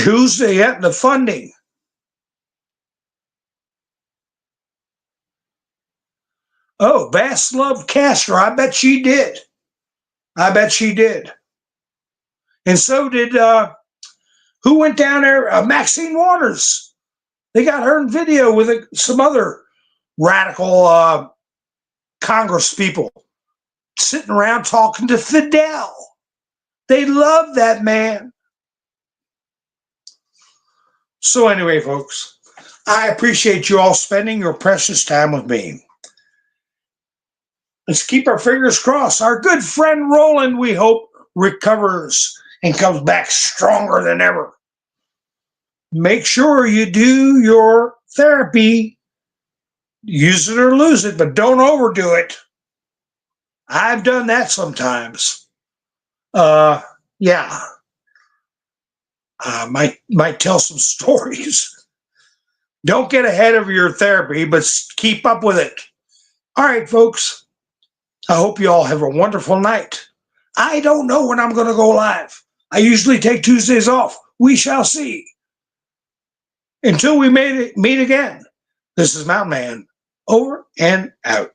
Who's the funding? Oh, Bass loved Castro. I bet she did. And so did, who went down there? Maxine Waters. They got her in video with some other radical Congress people sitting around talking to Fidel. They love that man. So anyway, folks, I appreciate you all spending your precious time with me. Let's keep our fingers crossed. Our good friend Roland, we hope, recovers and comes back stronger than ever. Make sure you do your therapy use it or lose it, but don't overdo it. I've done that sometimes. Yeah. Might tell some stories. Don't get ahead of your therapy, but keep up with it. All right, folks. I hope you all have a wonderful night. I don't know when I'm going to go live. I usually take Tuesdays off. We shall see. Until we meet again, this is Mountain Man, over and out.